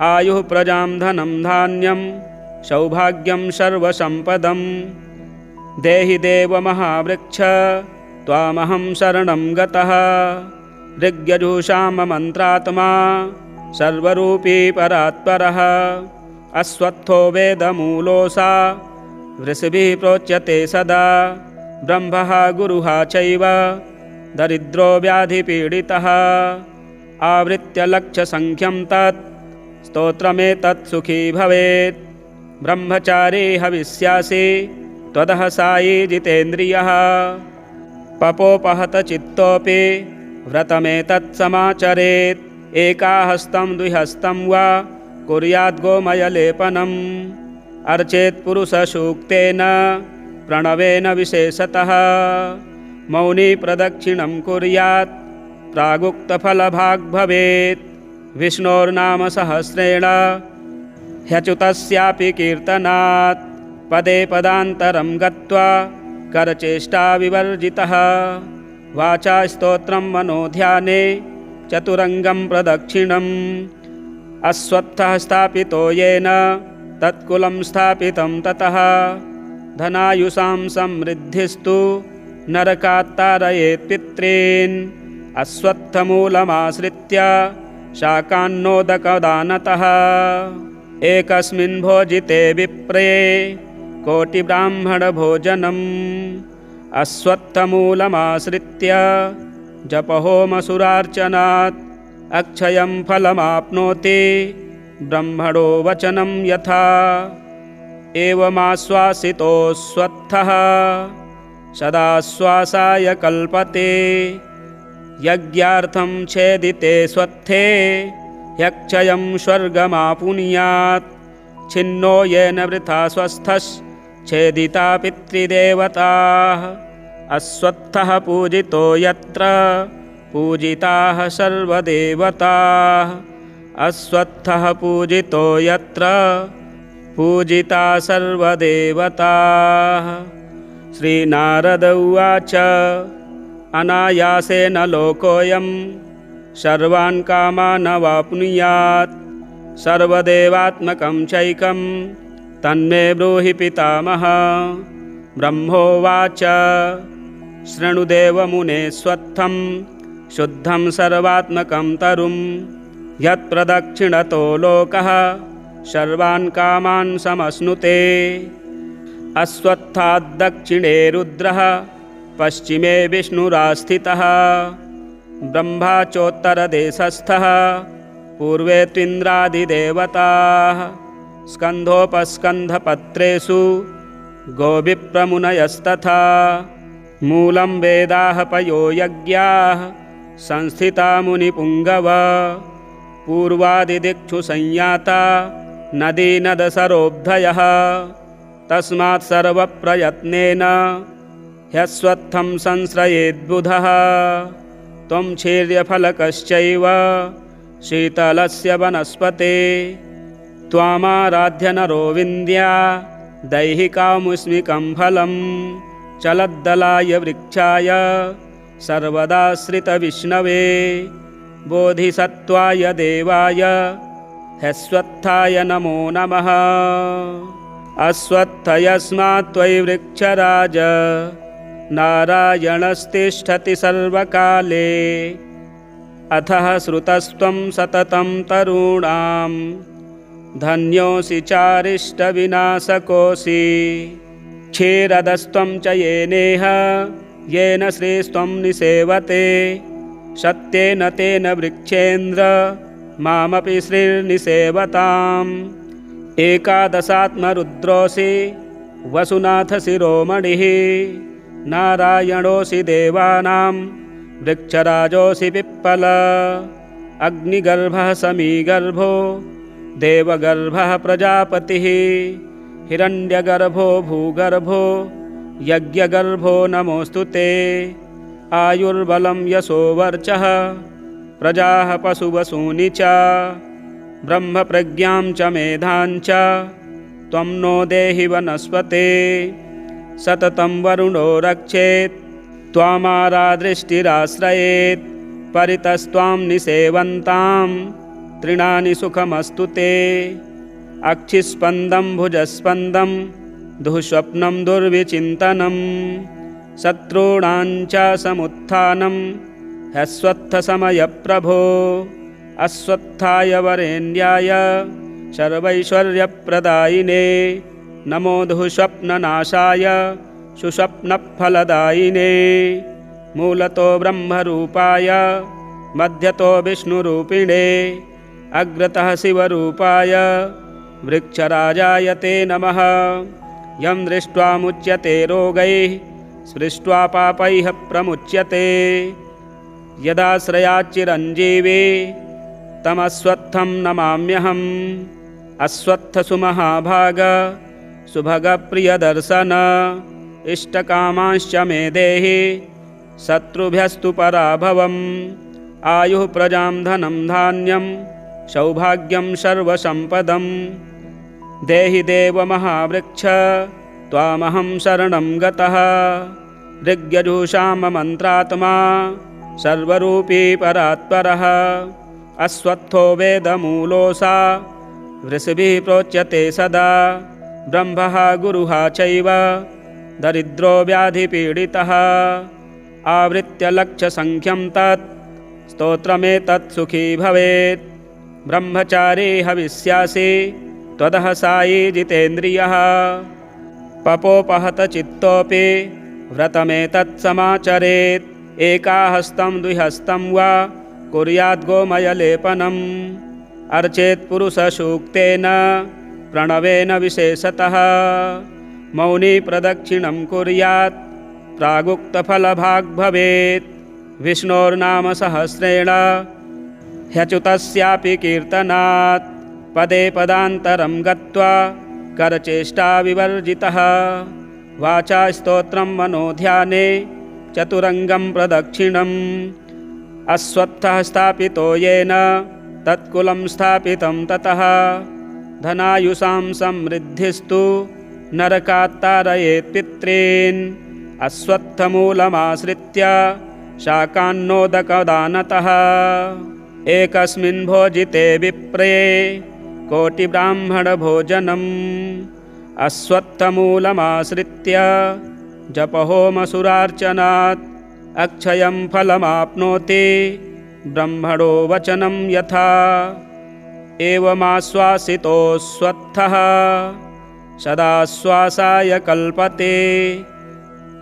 आयुः प्रजां धनं धान्यं सौभाग्यं सर्वसम्पदम्। देहि देव महावृक्ष त्वामहं शरणं गतः। ऋग्यजुषां मन्त्रात्मा सर्वरूपी परात्परः। अश्वत्थो वेदमूलोऽसा वृषभिः प्रोच्यते सदा। ब्रह्मः गुरुः चैव दरिद्रो व्याधिपीडितः। आवृत्य लक्षसङ्ख्यं तत् स्तोत्रमेतत् सुखी भवेत्। ब्रह्मचारी हविष्यासि त्वदः सायी जितेन्द्रियः। पपोपहत चित्तोऽपि व्रतमेतत्समाचरेत्। एकाहस्तं द्विहस्तं वा कुर्यात् गोमयलेपनम्। अर्चेत् पुरुषसूक्तेन प्रणवेन विशेषतः। मौनी प्रदक्षिणं कुर्यात् प्रागुक्तफलभाग् भवेत्। विष्णोर्नाम सहस्रेण ह्यच्युतस्यापि कीर्तनात्। पदे पदान्तरं गत्वा करचेष्टा विवर्जितः। वाचा स्तोत्रं मनोध्याने चतुरङ्गं प्रदक्षिणम्। अश्वत्थः स्थापितो येन तत्कुलं स्थापितं ततः। धनायुषां समृद्धिस्तु नरकात्तारयेत् पित्रीन्। अश्वत्थमूलमाश्रित्य शाकान्नोदकदानतः। एकस्मिन् भोजिते विप्रे कोटिब्राह्मणभोजनम्। अश्वत्थमूलमाश्रित्य जपहोमसुरार्चनात् अक्षयं फलमाप्नोति ब्रह्मणो वचनं यथा। एवमाश्वासितोऽश्वत्थः सदाश्वासाय कल्पते। यज्ञार्थं छेदिते स्वत्थे ह्यक्षयं स्वर्गमापुनुयात्। छिन्नो येन वृथा स्वस्थश्छेदिता पितृदेवताः। अश्वत्थः पूजितो यत्र पूजिताः सर्वदेवताः। अश्वत्थः पूजितो यत्र पूजिता सर्वदेवताः। श्रीनारद उवाच अनायासेन लोकोऽयं सर्वान् कामान् वाप्नुयात्। सर्वदेवात्मकं चैकं तन्मे ब्रूहि पितामह। ब्रह्मोवाच शृणुदेवमुने स्वत्थं शुद्धं सर्वात्मकं तरुं। यत्प्रदक्षिणतो लोकः सर्वान् कामान् समश्नुते। अश्वत्थाद्दक्षिणे रुद्रः पश्चिमे विष्णुरास्थितः। ब्रह्मा चोत्तरदेशस्थः पूर्वे त्विन्द्रादिदेवताः। स्कन्धोपस्कन्धपत्रेषु गोविप्रमुनयस्तथा। मूलं वेदाः पयो यज्ञाः संस्थिता मुनिपुङ्गव। पूर्वादिदिक्षु संयाता नदी नदसरोऽब्धयः। तस्मात् सर्वप्रयत्नेन ह्यश्वत्थं संश्रयेद्बुधः। त्वं क्षीर्यफलकश्चैव शीतलस्य वनस्पते। त्वामाराध्य नरो विन्द्या दैहिकामुष्मिकं फलं। चलद्दलाय वृक्षाय सर्वदाश्रितविष्णवे। बोधिसत्त्वाय देवाय ह्यश्वत्थाय नमो नमः। अश्वत्थ यस्मात् त्वयि वृक्षराज नारायणस्तिष्ठति सर्वकाले। अथः श्रुतस्त्वं सततं तरूणां धन्योऽसि चारिष्टविनाशकोऽसि। क्षीरदस्त्वं च येनेह येन श्रीस्त्वं निसेवते। सत्येन तेन वृक्षेन्द्र मामपि श्रीर्निसेवताम्। एकादशात्मरुद्रोऽसि वसुनाथ शिरोमणिः। नारायणोऽसि देवानां वृक्षराजोऽसि पिप्पल। अग्निगर्भः समीगर्भो देवगर्भः प्रजापतिः। हिरण्यगर्भो भूगर्भो यज्ञगर्भो नमोऽस्तु ते। आयुर्बलं यशो वर्चः प्रजाः पशुवसूनि च। ब्रह्मप्रज्ञां च मेधां च त्वं नो देहि वनस्पते। सततं वरुणो रक्षेत् त्वामारादृष्टिराश्रयेत्। परितस्त्वां निसेवन्तां तृणानि सुखमस्तु ते। अक्षिस्पन्दं भुजस्पन्दं दुःस्वप्नं दुर्विचिन्तनं। शत्रूणां च समुत्थानं ह्यश्वत्थसमयप्रभो। अश्वत्थाय वरेण्याय सर्वैश्वर्यप्रदायिने। नमो दुःस्वप्ननाशाय सुस्वप्नफलदायिने। मूलतो ब्रह्मरूपाय मध्यतो विष्णुरूपिणे। अग्रतः शिवरूपाय वृक्षराजाय ते नमः। यं दृष्ट्वा मुच्यते रोगैः स्पृष्ट्वा पापैः प्रमुच्यते। यदाश्रयाच्चिरञ्जीवी तमस्वत्थं नमाम्यहम्। अश्वत्थसुमहाभाग सुभगप्रियदर्शन इष्टकामांश्च मे देहि शत्रुभ्यस्तु पराभवम्। आयुः प्रजां धनं धान्यं सौभाग्यं सर्वसम्पदम्। देहि देव महावृक्ष त्वामहं शरणं गतः। ऋग्यजुषाममन्त्रात्मा सर्वरूपी परात्परः। अश्वत्थो वेदमूलोऽसा वृषभिः प्रोच्यते सदा। ब्रह्मः गुरुः चैव दरिद्रो व्याधिपीडितः। आवृत्य लक्ष्यसङ्ख्यं तत् स्तोत्रमेतत् सुखी भवेत्। ब्रह्मचारी हविष्यासि त्वदः सायी जितेन्द्रियः। पपोपहत चित्तोऽपि व्रतमेतत् समाचरेत्। एकाहस्तं द्विहस्तं वा कुर्यात् गोमयलेपनम्। अर्चेत् पुरुषसूक्तेन प्रणवेन विशेषतः। मौनी प्रदक्षिणं कुर्यात् प्रागुक्तफलभाग् भवेत्। विष्णोर्नाम सहस्रेण ह्यच्युतस्यापि कीर्तनात्। पदे पदान्तरं गत्वा करचेष्टा विवर्जितः। वाचा स्तोत्रं मनोध्याने चतुरङ्गं प्रदक्षिणम्। अश्वत्थः स्थापितो येन तत्कुलं स्थापितं ततः। धनायुषां समृद्धिस्तु नरकात्तारयेत् पितॄन्। अश्वत्थमूलमाश्रित्य शाकान्नोदकदानतः। एकस्मिन् भोजिते विप्रे कोटिब्राह्मणभोजनम्। अश्वत्थमूलमाश्रित्य जपहोमसुरार्चनात् अक्षयं फलमाप्नोति ब्रह्मणो वचनं यथा। एवमाश्वासितोऽश्वत्थः सदाश्वासाय कल्पते।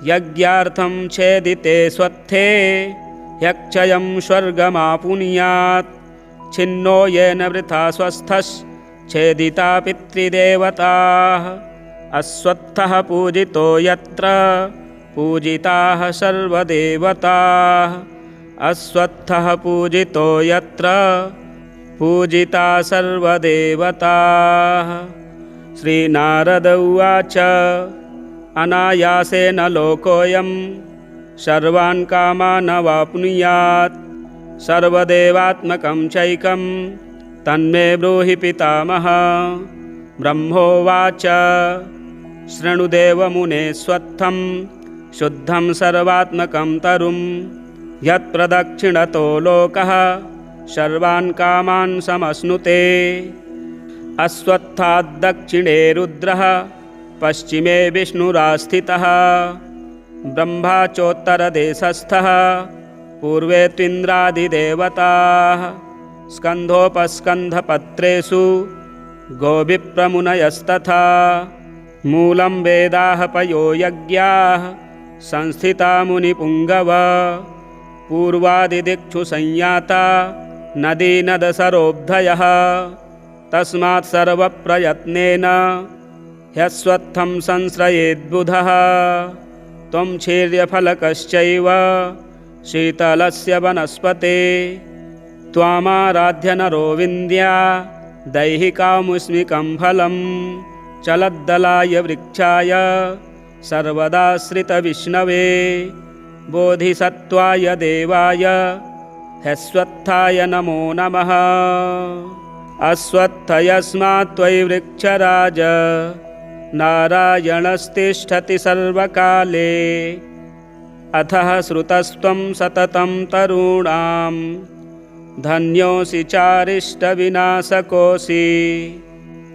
यज्ञार्थं छेदिते स्वत्थे ह्यक्षयं स्वर्गमापुनुयात्। छिन्नो येन वृथा स्वस्थश्छेदिता पितृदेवताः। अश्वत्थः पूजितो यत्र पूजिताः सर्वदेवताः। अश्वत्थः पूजितो यत्र पूजिता सर्वदेवताः। श्रीनारद उवाच अनायासेन लोकोऽयं सर्वान् कामान् अवाप्नुयात्। सर्वदेवात्मकं चैकं तन्मे ब्रूहि पितामह। ब्रह्मोवाच शृणुदेवमुने स्वत्थं शुद्धं सर्वात्मकं तरुं। यत्प्रदक्षिणतो लोकः सर्वान् कामान् समश्नुते। अश्वत्थाद्दक्षिणे रुद्रः पश्चिमे विष्णुरास्थितः। ब्रह्मा चोत्तरदेशस्थः पूर्वे त्विन्द्रादिदेवताः। स्कन्धोपस्कन्धपत्रेषु गोविप्रमुनयस्तथा। मूलं वेदाः पयो यज्ञाः संस्थिता मुनिपुङ्गव। पूर्वादिदिक्षु संयाता नदी नदसरोऽब्धयः। तस्मात् सर्वप्रयत्नेन ह्यश्वत्थं संश्रयेद्बुधः। त्वं क्षीर्यफलकश्चैव शीतलस्य वनस्पते। त्वामाराध्य नरो विन्द्या दैहिकामुष्मिकं फलम्। चलद्दलाय वृक्षाय सर्वदाश्रितविष्णवे। बोधिसत्त्वाय देवाय ह्यश्वत्थाय नमो नमः। अश्वत्थ यस्मात् त्वयि वृक्षराज नारायणस्तिष्ठति सर्वकाले। अथः श्रुतस्त्वं सततं तरूणां धन्योऽसि चारिष्टविनाशकोऽसि।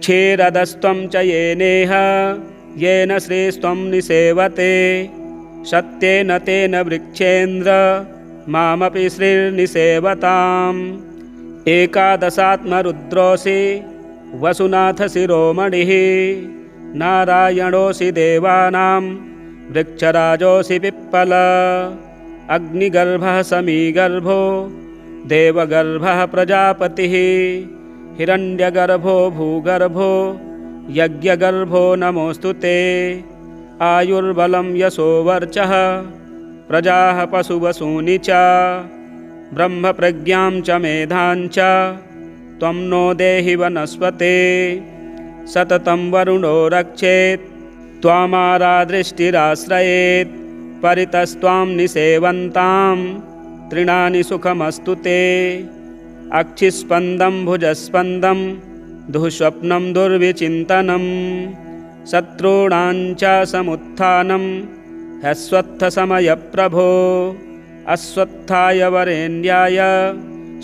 क्षीरदस्त्वं च येनेह येन श्रीस्त्वं निसेवते। सत्येन तेन वृक्षेन्द्र मामपि श्रीर्निसेवताम्। एकादशात्मरुद्रोऽसि वसुनाथ शिरोमणिः। नारायणोऽसि देवानां वृक्षराजोऽसि पिप्पल। अग्निगर्भः समीगर्भो देवगर्भः प्रजापतिः। हिरण्यगर्भो भूगर्भो यज्ञगर्भो नमोऽस्तु ते। आयुर्बलं यशो वर्चः प्रजाः पशुवसूनि च ब्रह्मप्रज्ञां च मेधां च त्वं नो देहि वनस्पते सततं वरुणो रक्षेत् त्वामारादृष्टिराश्रयेत् परितस्त्वां निसेवन्तां तृणानि सुखमस्तु ते अक्षिस्पन्दं भुजस्पन्दं दुःस्वप्नं दुर्विचिन्तनं शत्रूणां च समुत्थानं ह्यस्वत्थसमयप्रभो अस्वत्थाय वरेण्याय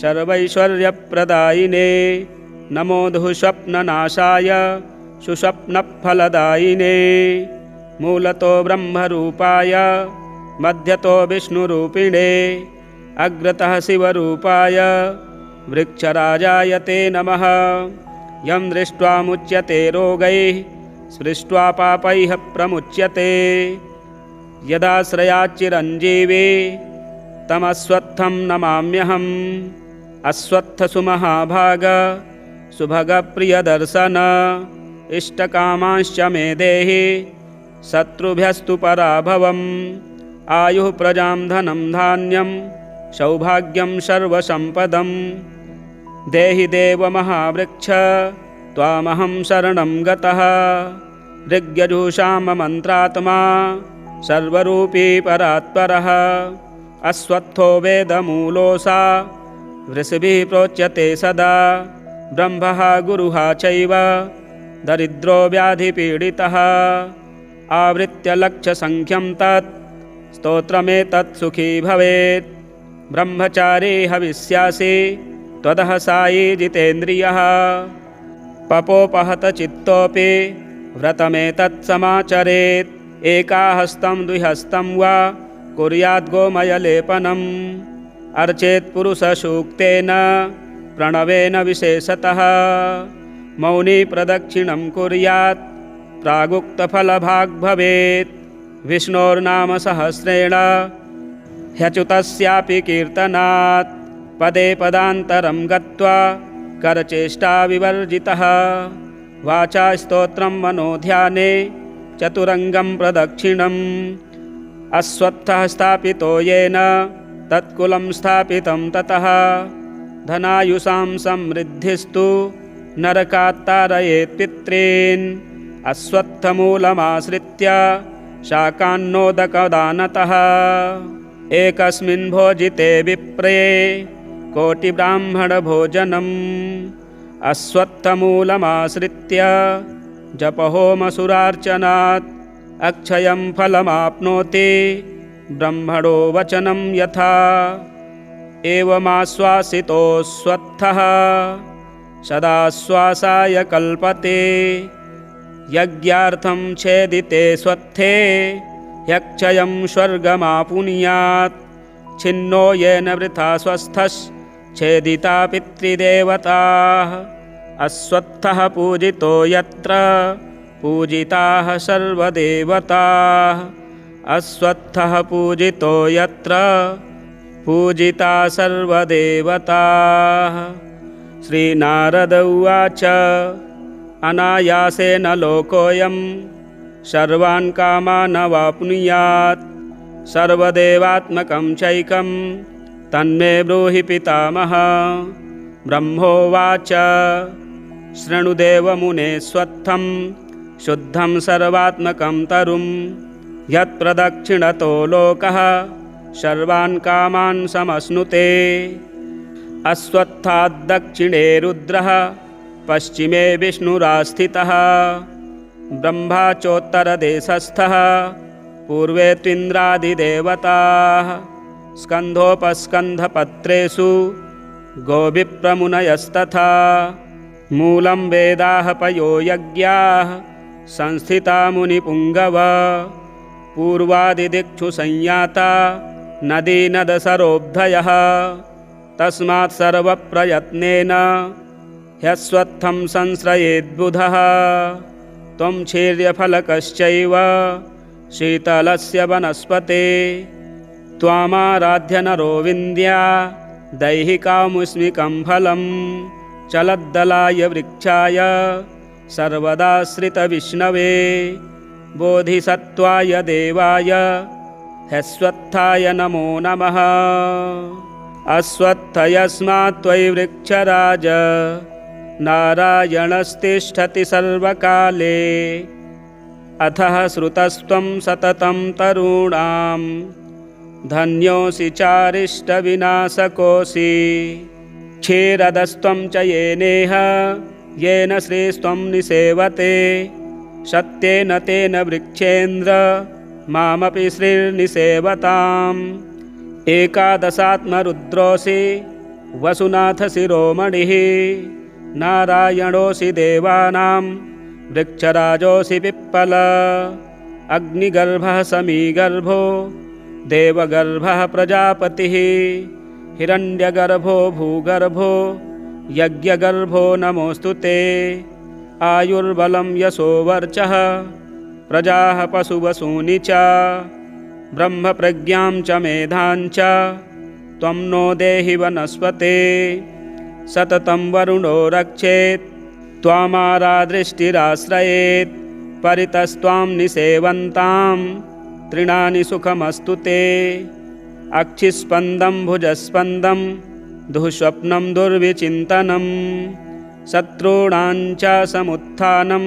सर्वैश्वर्यप्रदायिने नमो दुःस्वप्ननाशाय सुस्वप्नफलदायिने मूलतो ब्रह्मरूपाय मध्यतो विष्णुरूपिणे अग्रतः शिवरूपाय वृक्षराजाय ते नमः यं दृष्ट्वा मुच्यते रोगैः स्पृष्ट्वा पापैः प्रमुच्यते यदाश्रयाच्चिरञ्जीवी तमस्वत्थं नमाम्यहम् अस्वत्थसुमहाभाग सुभगप्रियदर्शन इष्टकामांश्च मे देहि शत्रुभ्यस्तु पराभवम् आयुः प्रजां धनं धान्यं सौभाग्यं सर्वसम्पदं देहि देव महावृक्ष त्वामहं शरणं गतः ऋग्यजुषां मन्त्रात्मा सर्वरूपी परात्परः अस्वत्थो वेदमूलोऽसा वृषभिः प्रोच्यते सदा ब्रह्मः गुरुः चैव दरिद्रो व्याधिपीडितः आवृत्य लक्षसङ्ख्यं तत् स्तोत्रमेतत् सुखी भवेत् ब्रह्मचारी हविष्यासि त्वदः सायी जितेन्द्रियः पपोपहत चित्तोऽपि व्रतमेतत् समाचरेत् एकाहस्तं द्विहस्तं वा कुर्यात् गोमयलेपनम् अर्चेत् पुरुषसूक्तेन प्रणवेन विशेषतः मौनी प्रदक्षिणं कुर्यात् प्रागुक्तफलभाग् भवेत् विष्णोर्नाम सहस्रेण ह्यच्युतस्यापि कीर्तनात् पदे पदान्तरं गत्वा करचेष्टा विवर्जितः वाचा स्तोत्रं मनोध्याने चतुरङ्गं प्रदक्षिणम् अस्वत्थः स्थापितो येन तत्कुलं स्थापितं ततः धनायुषां समृद्धिस्तु नरकात्तारयेत् पित्रीन् अस्वत्थमूलमाश्रित्य शाकान्नोदकदानतः एकस्मिन् भोजिते विप्रे कोटिब्राह्मणभोजनम् अस्वत्थमूलमाश्रित्य जपहोमसुरार्चनात् अक्षयं फलमाप्नोति ब्रह्मणो वचनं यथा एवमाश्वासितोऽस्वत्थः सदाश्वासाय कल्पते यज्ञार्थं छेदिते स्वत्थे ह्यक्षयं स्वर्गमापुनुयात् छिन्नो येन वृथा स्वस्थश्छेदिता पितृदेवताः अस्वत्थः पूजितो यत्र पूजिताः सर्वदेवताः अस्वत्थः पूजितो यत्र पूजिता सर्वदेवताः। श्रीनारद उवाच अनायासेन लोकोऽयं सर्वान् कामान् वाप्नुयात् सर्वदेवात्मकं चैकं तन्मे ब्रूहि पितामह। ब्रह्मोवाच शृणुदेवमुने स्वत्थं शुद्धं सर्वात्मकं तरुं यत्प्रदक्षिणतो लोकः सर्वान् कामान् समश्नुते। अस्वत्थाद्दक्षिणे रुद्रः पश्चिमे विष्णुरास्थितः ब्रह्मा चोत्तरदेशस्थः पूर्वे त्विन्द्रादिदेवताः स्कन्धोपस्कन्धपत्रेषु गोविप्रमुनयस्तथा मूलं वेदाः पयो यज्ञाः संस्थिता मुनिपुङ्गव पूर्वादिदिक्षु संयाता नदी नदसरोऽब्धयः तस्मात् सर्वप्रयत्नेन ह्यस्वत्थं संश्रयेद्बुधः त्वं क्षीर्यफलकश्चैव शीतलस्य वनस्पते त्वामाराध्य नरो विन्द्या दैहिकामुष्मिकं फलं चलद्दलाय वृक्षाय सर्वदाश्रितविष्णवे बोधिसत्त्वाय देवाय ह्यस्वत्थाय नमो नमः। अश्वत्थ यस्मात् त्वयि वृक्षराज नारायणस्तिष्ठति सर्वकाले अथः श्रुतस्त्वं सततं तरूणां धन्योऽसि चारिष्टविनाशकोऽसि क्षीरदस्त्वं च येनेह येन श्रीस्त्वं निसेवते सत्येन तेन वृक्षेन्द्र मामपि श्रीर्निसेवताम् एकादशात्मरुद्रोऽसि वसुनाथ शिरोमणिः नारायणोऽसि देवानां वृक्षराजोऽसि पिप्पल अग्निगर्भः समीगर्भो देवगर्भः प्रजापतिः हिरण्यगर्भो भूगर्भो यज्ञगर्भो नमोऽस्तु ते आयुर्बलं यशो वर्चः प्रजाः पशुवसूनि च ब्रह्मप्रज्ञां च मेधां च त्वं नो देहि वनस्पते सततं वरुणो रक्षेत् त्वामारादृष्टिराश्रयेत् परितस्त्वां निसेवन्तां तृणानि सुखमस्तु ते अक्षिस्पन्दं भुजस्पन्दं दुःस्वप्नं दुर्विचिन्तनं शत्रूणां च समुत्थानं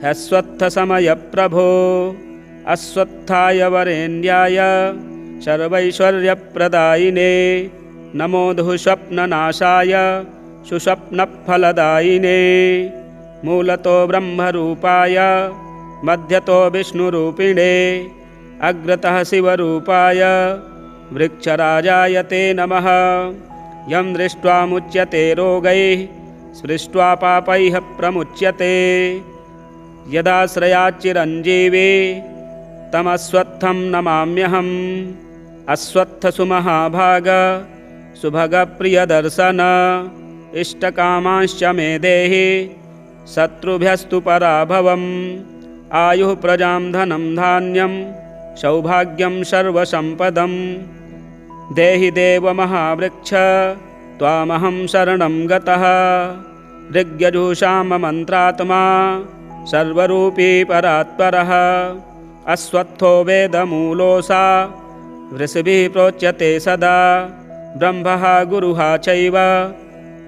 ह्यश्वत्थसमयप्रभो अश्वत्थाय वरेण्याय सर्वैश्वर्यप्रदायिने नमो दुःस्वप्ननाशाय सुस्वप्नफलदायिने मूलतो ब्रह्मरूपाय मध्यतो विष्णुरूपिणे अग्रतः शिवरूपाय वृक्षराजाय ते नमः यं दृष्ट्वा मुच्यते रोगैः स्पृष्ट्वा पापैः प्रमुच्यते यदाश्रयाच्चिरञ्जीवी तमश्वत्थं नमाम्यहम् अश्वत्थसुमहाभाग सुभगप्रियदर्शन इष्टकामांश्च मे देहि शत्रुभ्यस्तु पराभवम् आयुः प्रजां धनं धान्यं सौभाग्यं सर्वसम्पदम् देहि देव महावृक्ष त्वामहं शरणं गतः ऋग्यजुषाममन्त्रात्मा सर्वरूपी परात्परः अश्वत्थो वेदमूलोऽसा वृषभिः प्रोच्यते सदा ब्रह्मः गुरुः चैव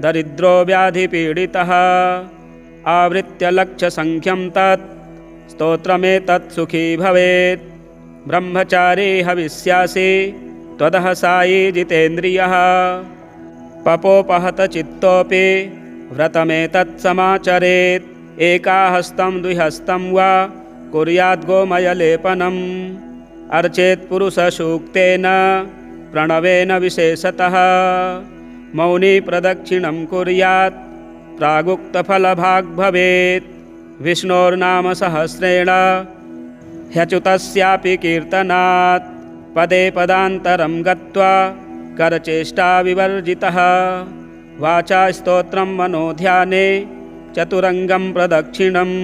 दरिद्रो व्याधिपीडितः आवृत्य लक्षसङ्ख्यं तत् स्तोत्रमेतत् सुखी भवेत् ब्रह्मचारी हविष्यासि त्वदः सायी जितेन्द्रियः पपोपहत चित्तोऽपि व्रतमेतत् समाचरेत् एकाहस्तं द्विहस्तं वा कुर्यात् गोमयलेपनम् अर्चेत् पुरुषसूक्तेन प्रणवेन विशेषतः मौनी प्रदक्षिणं कुर्यात् प्रागुक्तफलभाग् भवेत् विष्णोर्नाम सहस्रेण ह्यच्युतस्यापि कीर्तनात् पदे पदान्तरं गत्वा करचेष्टा विवर्जितः वाचा स्तोत्रं मनोध्याने चतुरङ्गं प्रदक्षिणम्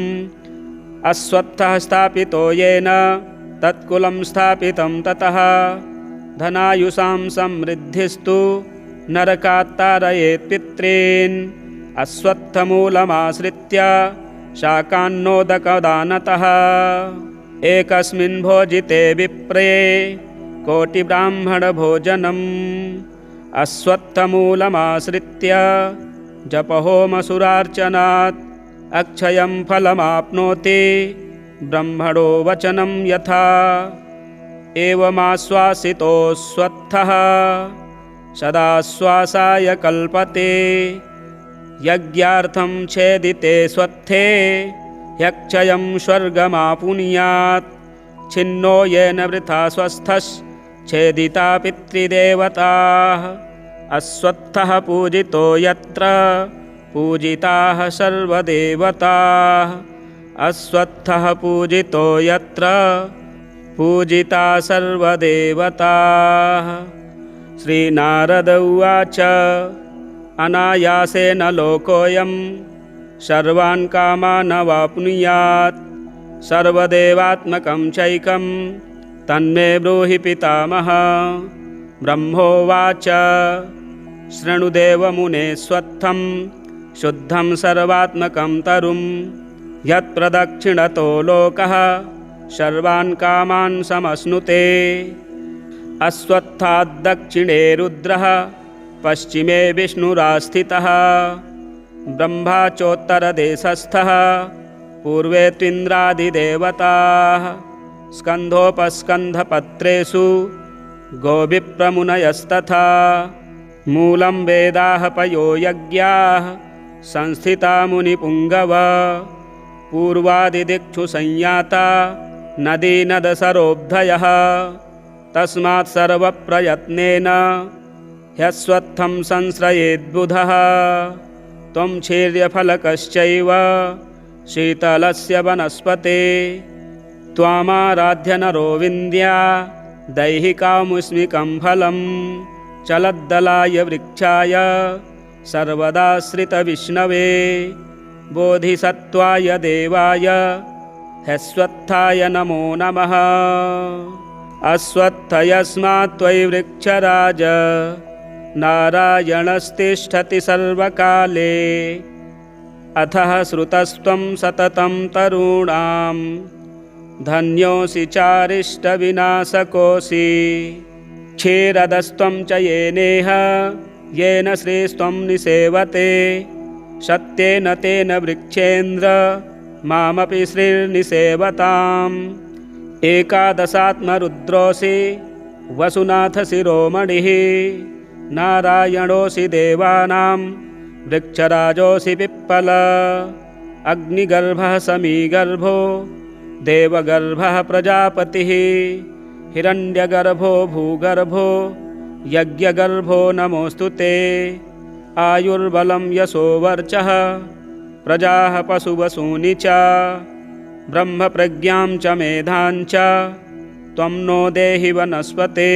अश्वत्थः स्थापितो येन तत्कुलं स्थापितं ततः धनायुषां समृद्धिस्तु नरकात्तारयेत् पितॄन् अश्वत्थमूलमाश्रित्य शाकान्नोदकदानतः एकस्मिन् भोजिते विप्रे कोटिब्राह्मणभोजनम् अश्वत्थमूलमाश्रित्य जपहोमसुरार्चनात् अक्षयं फलमाप्नोति ब्रह्मणो वचनं यथा एवमाश्वासितोऽश्वत्थः सदाश्वासाय कल्पते यज्ञार्थं छेदिते स्वत्थे ह्यक्षयं स्वर्गमापुनुयात् छिन्नो येन वृथा स्वस्थश्छेदिता पितृदेवताः अश्वत्थः पूजितो यत्र पूजिताः सर्वदेवताः अश्वत्थः पूजितो यत्र पूजिता सर्वदेवताः। श्रीनारद उवाच अनायासेन लोकोऽयं सर्वान् कामान् अवाप्नुयात् सर्वदेवात्मकं चैकं तन्मे ब्रूहि पितामह। ब्रह्मोवाच शृणुदेवमुने स्वत्थं शुद्धं सर्वात्मकं तरुं यत्प्रदक्षिणतो लोकः सर्वान् कामान् समश्नुते। अश्वत्थाद्दक्षिणे रुद्रः पश्चिमे विष्णुरास्थितः ब्रह्मा चोत्तरदेशस्थः पूर्वे त्विन्द्रादिदेवताः स्कन्धोपस्कन्धपत्रेषु गोविप्रमुनयस्तथा मूलं वेदाः पयो यज्ञाः संस्थिता मुनिपुङ्गव पूर्वादिदिक्षु संयाता नदी नदसरोऽब्धयः तस्मात् सर्वप्रयत्नेन ह्यस्वत्थं संश्रयेद्बुधः त्वं क्षीर्यफलकश्चैव शीतलस्य वनस्पते त्वामाराध्य नरो विन्द्या दैहिकामुष्मिकं फलं चलद्दलाय वृक्षाय सर्वदाश्रितविष्णवे बोधिसत्त्वाय देवाय ह्यस्वत्थाय नमो नमः। अश्वत्थ यस्मात् त्वयि वृक्षराज नारायणस्तिष्ठति सर्वकाले अथः श्रुतस्त्वं सततं तरूणां धन्योऽसि चारिष्टविनाशकोऽसि क्षीरदस्त्वं च येनेह येन श्रीस्त्वं निसेवते सत्येन तेन वृक्षेन्द्र मामपि श्रीर्निसेवताम् एकादशात्मरुद्रोऽसि वसुनाथ शिरोमणिः नारायणोऽसि देवानां वृक्षराजोऽसि पिप्पल अग्निगर्भः समीगर्भो देवगर्भः प्रजापतिः हिरण्यगर्भो भूगर्भो यज्ञगर्भो नमोऽस्तु ते आयुर्बलं यशो वर्चः प्रजाः पशुवसूनि च ब्रह्मप्रज्ञां च मेधां च त्वं नो देहि वनस्पते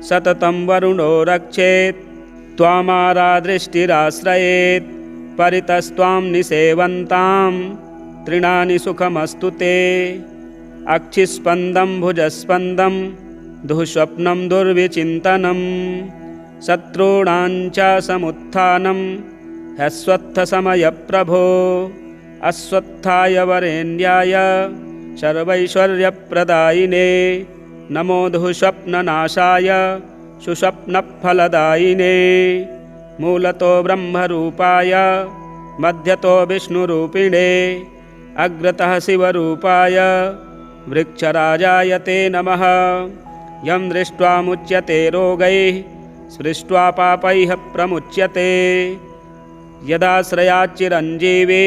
सततं वरुणो रक्षेत् त्वामारादृष्टिराश्रयेत् परितस्त्वां निसेवन्तां तृणानि सुखमस्तु ते अक्षिस्पन्दं भुजस्पन्दं दुःस्वप्नं दुर्विचिन्तनं शत्रूणां च समुत्थानं ह्यस्वत्थसमयप्रभो अश्वत्थाय वरेण्याय सर्वैश्वर्यप्रदायिने नमो दुःस्वप्ननाशाय सुस्वप्नफलदायिने मूलतो ब्रह्मरूपाय मध्यतो विष्णुरूपिणे अग्रतः शिवरूपाय वृक्षराजाय ते नमः। यं दृष्ट्वा मुच्यते रोगैः स्पृष्ट्वा पापैः प्रमुच्यते यदाश्रयाच्चिरञ्जीवी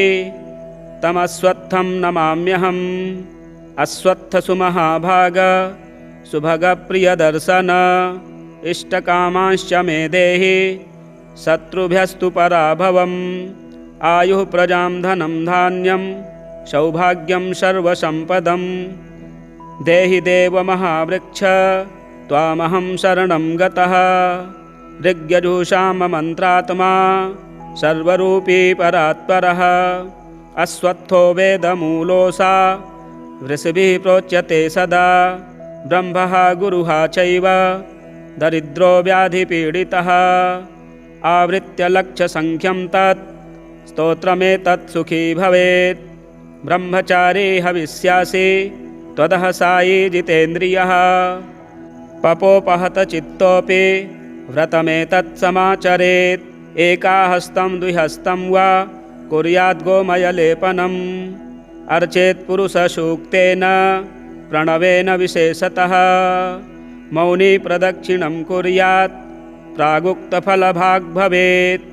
तमश्वत्थं नमाम्यहम् अश्वत्थसुमहाभाग सुभगप्रियदर्शन इष्टकामांश्च मे देहि शत्रुभ्यस्तु पराभवम् आयुः प्रजां धनं धान्यं सौभाग्यं सर्वसम्पदम् देहि देव महावृक्ष त्वामहं शरणं गतः ऋग्यजुषाममन्त्रात्मा सर्वरूपी परात्परः अश्वत्थो वेदमूलोऽसा वृषभिः प्रोच्यते सदा ब्रह्मः गुरुः चैव दरिद्रो व्याधिपीडितः आवृत्य लक्षसङ्ख्यं तत् स्तोत्रमेतत् सुखी भवेत् ब्रह्मचारी हविष्यासि त्वदः सायी जितेन्द्रियः पपोपहत चित्तोऽपि व्रतमेतत् समाचरेत् एकाहस्तं द्विहस्तं वा कुर्यात् गोमयलेपनम् अर्चेत् पुरुषसूक्तेन प्रणवेन विशेषतः मौनी प्रदक्षिणं कुर्यात् प्रागुक्तफलभाग् भवेत्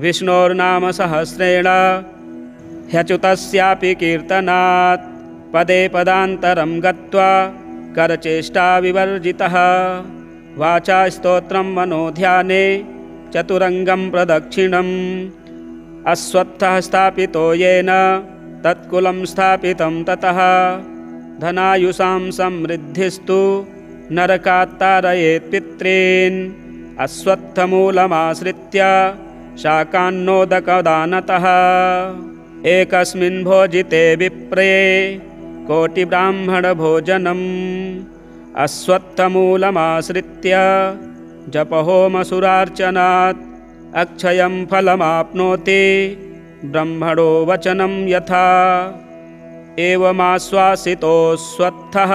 विष्णोर्नाम सहस्रेण ह्यच्युतस्यापि कीर्तनात् पदे पदान्तरं गत्वा करचेष्टा विवर्जितः वाचा स्तोत्रं मनोध्याने चतुरङ्गं प्रदक्षिणम् अश्वत्थः स्थापितो येन तत्कुलं स्थापितं ततः धनायुषां समृद्धिस्तु नरकात्तारयेत् पितॄन् अश्वत्थमूलमाश्रित्य शाकान्नोदकदानतः एकस्मिन् भोजिते विप्रे कोटिब्राह्मणभोजनम् अश्वत्थमूलमाश्रित्य जपहोमसुरार्चनात् अक्षयं फलमाप्नोति ब्रह्मणो वचनं यथा एवमाश्वासितोऽश्वत्थः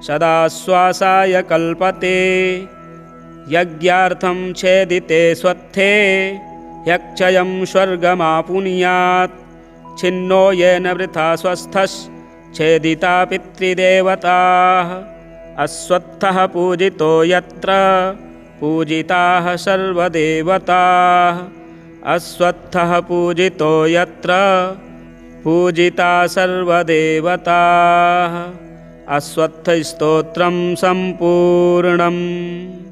सदाश्वासाय कल्पते यज्ञार्थं छेदिते स्वत्थे ह्यक्षयं स्वर्गमापुनुयात् छिन्नो येन वृथा स्वस्थश्छेदिता पितृदेवताः अश्वत्थः पूजितो यत्र पूजिताः सर्वदेवताः अश्वत्थः पूजितो यत्र पूजिता सर्वदेवताः। अश्वत्थस्तोत्रं सम्पूर्णम्।